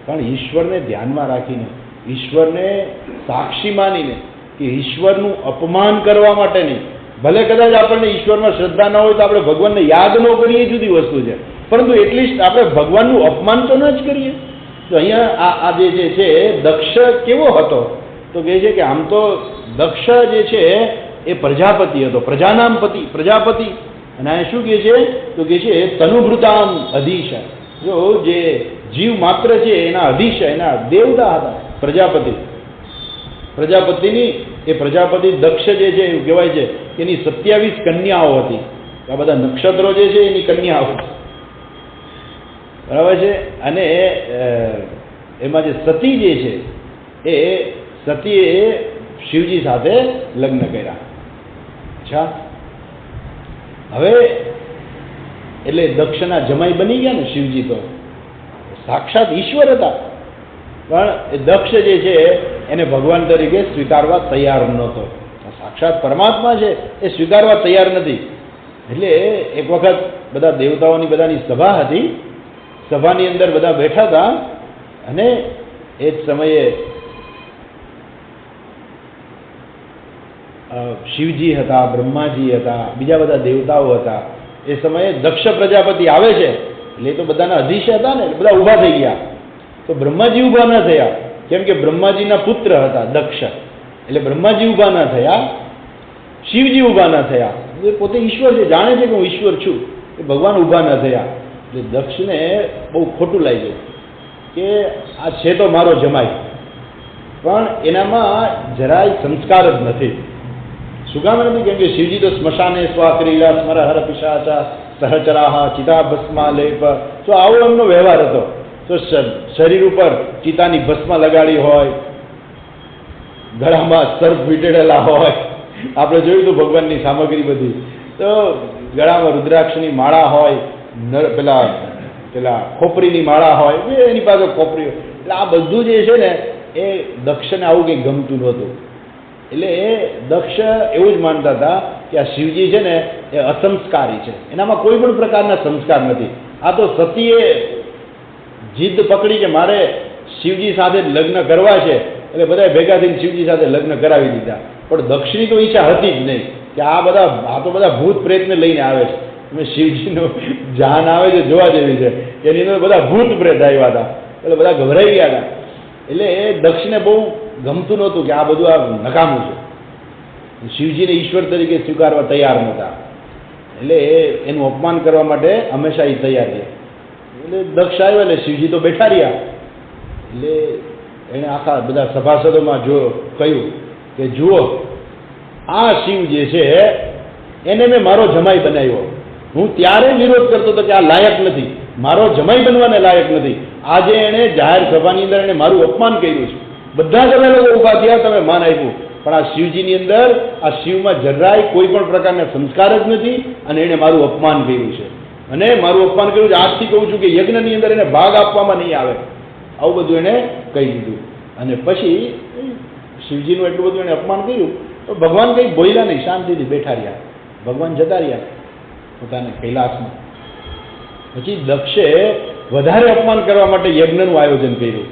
પણ ઈશ્વરને ધ્યાનમાં રાખીને, ઈશ્વરને સાક્ષી માનીને, કે ઈશ્વરનું અપમાન કરવા માટે નહીં. ભલે કદાચ આપણને ઈશ્વરમાં શ્રદ્ધા ન હોય તો આપણે ભગવાનને યાદ ન કરીએ જુદી વસ્તુ છે, પરંતુ એટલીસ્ટ આપણે ભગવાનનું અપમાન તો ન જ કરીએ. તો અહીંયા આ જે છે દક્ષ કેવો હતો તો કહે છે કે આમ તો દક્ષ જે છે એ પ્રજાપતિ હતો, પ્રજાનામ પતિ, પ્રજાપતિ. અને આ શું કહે છે તો કહે છે તનુભૃતામ અધીશ. જો જે જીવ માત્ર છે એના અધીશ, એના દેવતા હતા પ્રજાપતિ. પ્રજાપતિની એ પ્રજાપતિ દક્ષ જે છે એવું કહેવાય છે કે એની 27 કન્યાઓ હતી. આ બધા નક્ષત્રો જે છે એની કન્યાઓ છે, બરાબર છે. અને એમાં જે સતી જે છે એ સતીએ શિવજી સાથે લગ્ન કર્યા. અચ્છા, હવે એટલે દક્ષના જમાઈ બની ગયા ને શિવજી, તો સાક્ષાત ઈશ્વર હતા. પણ એ દક્ષ જે છે એને ભગવાન તરીકે સ્વીકારવા તૈયાર નહોતો. સાક્ષાત પરમાત્મા છે એ સ્વીકારવા તૈયાર નથી. એટલે એક વખત બધા દેવતાઓની બધાની સભા હતી. સભાની અંદર બધા બેઠા હતા અને એ જ સમયે શિવજી હતા, બ્રહ્માજી હતા, બીજા બધા દેવતાઓ હતા. એ સમયે દક્ષ પ્રજાપતિ આવે છે એટલે એ તો બધાના અધીશ હતા ને, બધા ઊભા થઈ ગયા. તો બ્રહ્માજી ઊભા ના થયા, કેમ કે બ્રહ્માજીના પુત્ર હતા દક્ષ, એટલે બ્રહ્માજી ઊભા ના થયા, શિવજી ઊભા ના થયા. એ પોતે ઈશ્વર છે, જાણે છે કે હું ઈશ્વર છું, એ ભગવાન ઊભા ના થયા. એટલે દક્ષને બહુ ખોટું લાગ્યું કે આ છે તો મારો જમાઈ, પણ એનામાં જરાય સંસ્કાર જ નથી. શું કામ નથી? કેમ કે શિવજી તો સ્મશાને સ્વાક્રીડા સ્મર હર પિશાચા સહચરાહ ચિતા ભસ્મા લેપ, તો આવો એમનો વ્યવહાર હતો. તો શરીર ઉપર ચિતાની ભસ્મ લગાડી હોય, ગળામાં સર્પ વીંટેલા હોય, આપણે જોયું હતું ભગવાનની સામગ્રી બધી, તો ગળામાં રુદ્રાક્ષની માળા હોય, પેલા ખોપરીની માળા હોય, એની પાસે ખોપરી હોય. એટલે આ બધું જે છે ને એ દક્ષને આવું કંઈ ગમતું નહોતું. એટલે એ દક્ષ એવું જ માનતા હતા કે આ શિવજી છે ને એ અસંસ્કારી છે, એનામાં કોઈ પણ પ્રકારના સંસ્કાર નથી. આ તો સતીએ જીદ પકડી કે મારે શિવજી સાથે લગ્ન કરવા છે, એટલે બધા ભેગા થઈને શિવજી સાથે લગ્ન કરાવી દીધા. પણ દક્ષની તો ઈચ્છા હતી જ નહીં કે આ તો બધા ભૂત પ્રેતને લઈને આવે છે. તમે શિવજીનું જાન આવે છે જોવા જેવી છે, એની અંદર બધા ભૂત પ્રેત આવ્યા હતા, એટલે બધા ગભરાઈ ગયા હતા. એટલે એ દક્ષને બહુ ગમતું નહોતું કે આ બધું આ નકામું છે. શિવજીને ઈશ્વર તરીકે સ્વીકારવા તૈયાર નહોતા, એટલે એનું અપમાન કરવા માટે હંમેશા એ તૈયાર છે. એટલે દક્ષ આવ્યો એટલે શિવજી તો બેઠા રહ્યા. એટલે એણે આખા બધા સભાસદોમાં કહ્યું કે જુઓ, આ શિવ જે છે એને મેં મારો જમાઈ બનાવ્યો. હું ત્યારે વિરોધ કરતો હતો કે આ લાયક નથી, મારો જમાઈ બનવાને લાયક નથી. આજે એણે જાહેર સભાની અંદર એને મારું અપમાન કર્યું છે. બધા જ અમે લોકો ઊભા થયા, તમે માન આપ્યું, પણ આ શિવજીની અંદર, આ શિવમાં જરાય કોઈ પણ પ્રકારના સંસ્કાર જ નથી, અને એણે મારું અપમાન કર્યું છે. અને મારું અપમાન કર્યું છે, આજથી કહું છું કે યજ્ઞની અંદર એને ભાગ આપવામાં નહીં આવે. આવું બધું એણે કહી દીધું. અને પછી શિવજીનું એટલું બધું એણે અપમાન કર્યું તો ભગવાન કંઈ બોલ્યા નહીં, શાંતિથી બેઠા રહ્યા. ભગવાન જતા રહ્યા પોતાના કૈલાસમાં. પછી દક્ષે વધારે અપમાન કરવા માટે યજ્ઞનું આયોજન કર્યું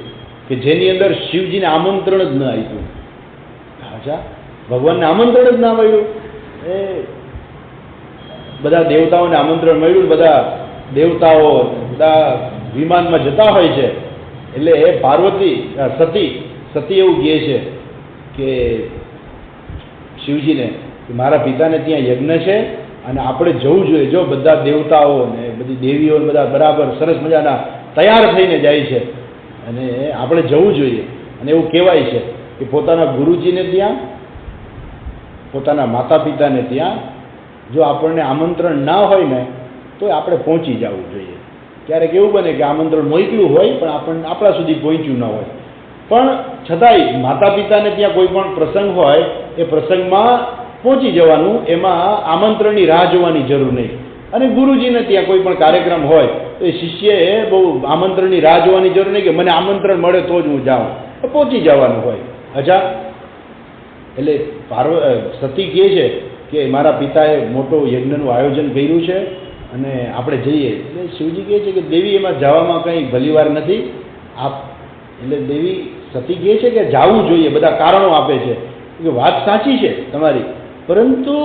કે જેની અંદર શિવજીને આમંત્રણ જ ન આપ્યું. અચ્છા, ભગવાનને આમંત્રણ જ ના મળ્યું. એ બધા દેવતાઓને આમંત્રણ મળ્યું, બધા દેવતાઓ બધા વિમાનમાં જતા હોય છે. એટલે એ પાર્વતી સતી એવું કહે છે કે શિવજીને કે મારા પિતાને ત્યાં યજ્ઞ છે અને આપણે જવું જોઈએ. જો બધા દેવતાઓ ને બધી દેવીઓ બધા બરાબર સરસ મજાના તૈયાર થઈને જાય છે અને આપણે જવું જોઈએ. અને એવું કહેવાય છે કે પોતાના ગુરુજીને ત્યાં, પોતાના માતા પિતાને ત્યાં જો આપણને આમંત્રણ ના હોય ને તો આપણે પહોંચી જવું જોઈએ. ક્યારેક એવું બને કે આમંત્રણ મોકલ્યું હોય પણ આપણા સુધી પહોંચ્યું ન હોય, પણ છતાંય માતા પિતાને ત્યાં કોઈ પણ પ્રસંગ હોય એ પ્રસંગમાં પહોંચી જવાનું, એમાં આમંત્રણની રાહ જોવાની જરૂર નહીં. અને ગુરુજીને ત્યાં કોઈ પણ કાર્યક્રમ હોય તો એ શિષ્યએ બહુ આમંત્રણની રાહ જોવાની જરૂર નહીં કે મને આમંત્રણ મળે તો જ હું જાઉં, પહોંચી જવાનું હોય. અચ્છા, એટલે સતી કહે છે કે મારા પિતાએ મોટો યજ્ઞનું આયોજન કર્યું છે અને આપણે જઈએ. એટલે શિવજી કહે છે કે દેવી એમાં જવામાં કંઈ ભલીવાર નથી. એટલે દેવી સતી કહે છે કે જવું જોઈએ, બધા કારણો આપે છે કે વાત સાચી છે તમારી, પરંતુ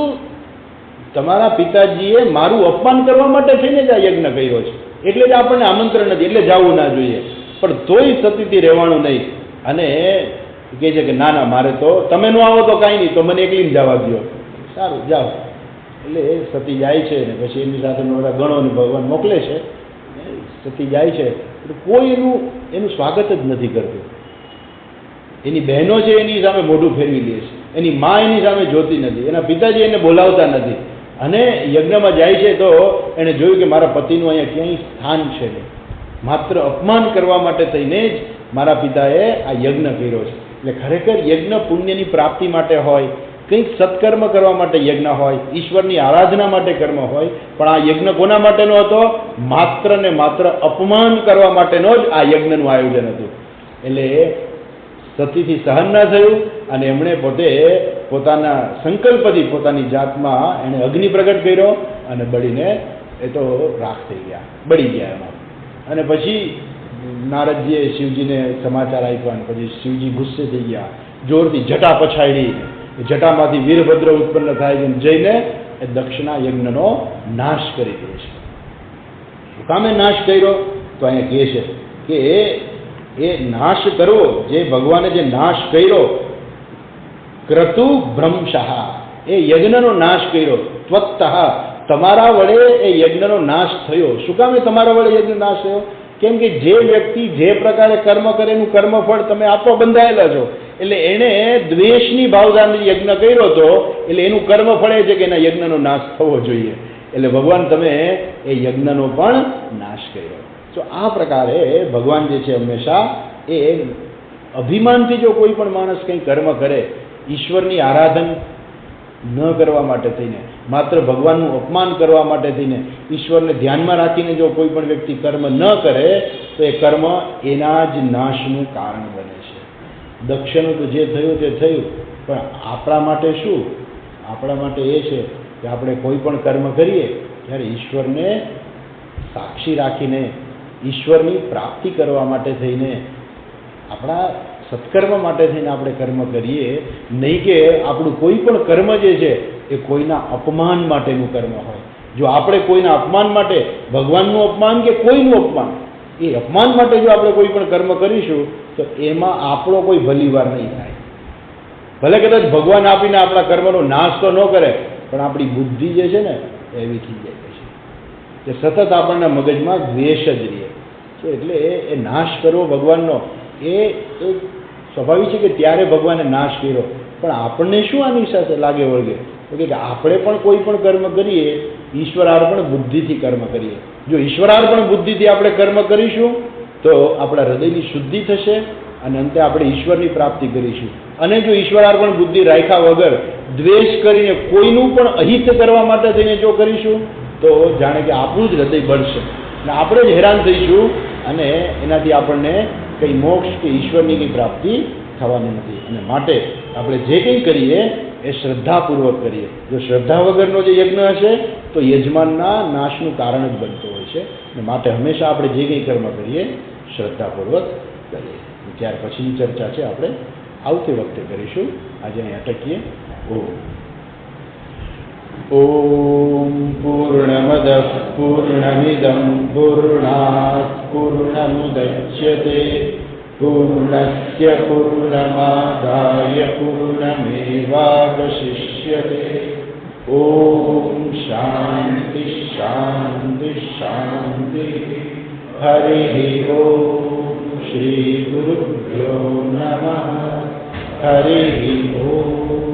તમારા પિતાજીએ મારું અપમાન કરવા માટે થઈને જ આ યજ્ઞ કર્યો છે, એટલે જ આપણને આમંત્રણ નથી, એટલે જવું ના જોઈએ. પણ તોય સતીથી રહેવાનું નહીં. અને કહે છે કે ના ના, મારે તો તમે ન આવો તો કાંઈ નહીં, તો મને એકલીને જવા દો. સારું, જાઓ. એટલે એ સતી જાય છે ને પછી એની સાથે બધા ગણોને ભગવાન મોકલે છે. સતી જાય છે એટલે કોઈ એનું સ્વાગત જ નથી કરતું. એની બહેનો છે એની સામે મોઢું ફેરવી લે છે, એની મા એની સામે જોતી નથી, એના પિતાજી એને બોલાવતા નથી. અને યજ્ઞમાં જાય છે તો એણે જોયું કે મારા પતિનું અહીંયા ક્યાંય સ્થાન છે નહીં. માત્ર અપમાન કરવા માટે થઈને જ મારા પિતાએ આ યજ્ઞ કર્યો છે. એટલે ખરેખર યજ્ઞ પુણ્યની પ્રાપ્તિ માટે હોય, કંઈક સત્કર્મ કરવા માટે યજ્ઞ હોય, ઈશ્વરની આરાધના માટે કર્મ હોય, પણ આ યજ્ઞ કોના માટેનો હતો? માત્ર ને માત્ર અપમાન કરવા માટેનો જ આ યજ્ઞનું આયોજન હતું. એટલે સતીથી સહન ના થયું અને એમણે પોતે પોતાના સંકલ્પથી પોતાની જાતમાં એણે અગ્નિ પ્રગટ કર્યો અને બળીને એ તો રાખ થઈ ગયા, બળી ગયા એમાં. અને પછી નારદજીએ શિવજીને સમાચાર આપ્યા અને પછી શિવજી ગુસ્સે થઈ ગયા, જોરથી જટા પછાડી, જટામાંથી વીરભદ્ર ઉત્પન્ન થાય છે, જઈને એ દક્ષના યજ્ઞનો નાશ કરી દે છે. શું કામે નાશ કર્યો? તો અહીંયા કહે છે કે એ નાશ કરવો, જે ભગવાને જે નાશ કર્યો, ક્રતુ ભ્રંશઃ, એ યજ્ઞનો નાશ કર્યો. ત્વત્તઃ, તમારા વડે એ યજ્ઞનો નાશ થયો. શું કામે તમારા વડે યજ્ઞ નાશ થયો? કેમ કે જે વ્યક્તિ જે પ્રકારે કર્મ કરે એનું કર્મફળ તમે આપવા બંધાયેલા છો. એટલે એણે દ્વેષની ભાવનાથી યજ્ઞ કર્યો હતો, એટલે એનું કર્મફળ એ છે કે એના યજ્ઞનો નાશ થવો જોઈએ. એટલે ભગવાન તમે એ યજ્ઞનો પણ નાશ કર્યો. તો આ પ્રકારે ભગવાન જે છે હંમેશા એ અભિમાનથી જો કોઈ પણ માણસ કંઈ કર્મ કરે, ઈશ્વરની આરાધન ન કરવા માટે થઈને, માત્ર ભગવાનનું અપમાન કરવા માટે થઈને, ઈશ્વરને ધ્યાનમાં રાખીને જો કોઈ પણ વ્યક્તિ કર્મ ન કરે તો એ કર્મ એના જ નાશનું કારણ બને છે. દક્ષનું તો જે થયું તે થયું, પણ આપણા માટે શું? આપણા માટે એ છે કે આપણે કોઈ પણ કર્મ કરીએ ત્યારે ઈશ્વરને સાક્ષી રાખીને, ઈશ્વરની પ્રાપ્તિ કરવા માટે થઈને, આપણા સત્કર્મ માટે થઈને આપણે કર્મ કરીએ, નહીં કે આપણું કોઈ પણ કર્મ જે છે એ કોઈના અપમાન માટેનું કર્મ હોય. જો આપણે કોઈના અપમાન માટે, ભગવાનનું અપમાન કે કોઈનું અપમાન, એ અપમાન માટે જો આપણે કોઈ પણ કર્મ કરીશું તો એમાં આપણો કોઈ ભલીવાર નહીં થાય. ભલે કદાચ ભગવાન આપીને આપણા કર્મનો નાશ તો ન કરે, પણ આપણી બુદ્ધિ જે છે ને એવી થઈ જાય છે કે સતત આપણના મગજમાં દ્વેષ જ રહે છે. એટલે એ નાશ કરવો ભગવાનનો એ સ્વાભાવિક છે કે ત્યારે ભગવાને નાશ કર્યો. પણ આપણને શું આની સાથે લાગે વળગે? તો કે આપણે પણ કોઈ પણ કર્મ કરીએ, ઈશ્વરાર્પણ બુદ્ધિથી કર્મ કરીએ. જો ઈશ્વરાર્પણ બુદ્ધિથી આપણે કર્મ કરીશું તો આપણા હૃદયની શુદ્ધિ થશે અને અંતે આપણે ઈશ્વરની પ્રાપ્તિ કરીશું. અને જો ઈશ્વરાર્પણ બુદ્ધિ રાખ્યા વગર દ્વેષ કરીને કોઈનું પણ અહિત કરવા માટે થઈને જો કરીશું તો જાણે કે આપણું જ હૃદય બળશે અને આપણે જ હેરાન થઈશું અને એનાથી આપણને કંઈ મોક્ષ કે ઈશ્વરની કંઈ પ્રાપ્તિ થવાની નથી. અને માટે આપણે જે કંઈ કરીએ એ શ્રદ્ધાપૂર્વક કરીએ. જો શ્રદ્ધા વગરનો જે યજ્ઞ હશે તો યજમાનના નાશનું કારણ જ બનતો હોય છે. અને માટે હંમેશા આપણે જે કંઈ કર્મ કરીએ શ્રદ્ધાપૂર્વક કરીએ. ત્યાર પછીની ચર્ચા છે આપણે આવતી વખતે કરીશું. આજે અહીં અટકીએ. ઓમ પૂર્ણમદ પૂર્ણમિદં પૂર્ણાત પૂર્ણમુદચ્યતે પૂર્ણસ્ય પૂર્ણમાદાય પૂર્ણમેવાવશિષ્યતે. ઓમ શાંતિ શાંતિ શાંતિ. હરિ ઓમ શ્રી ગુરુભ્યો નમઃ. હરિ ઓમ.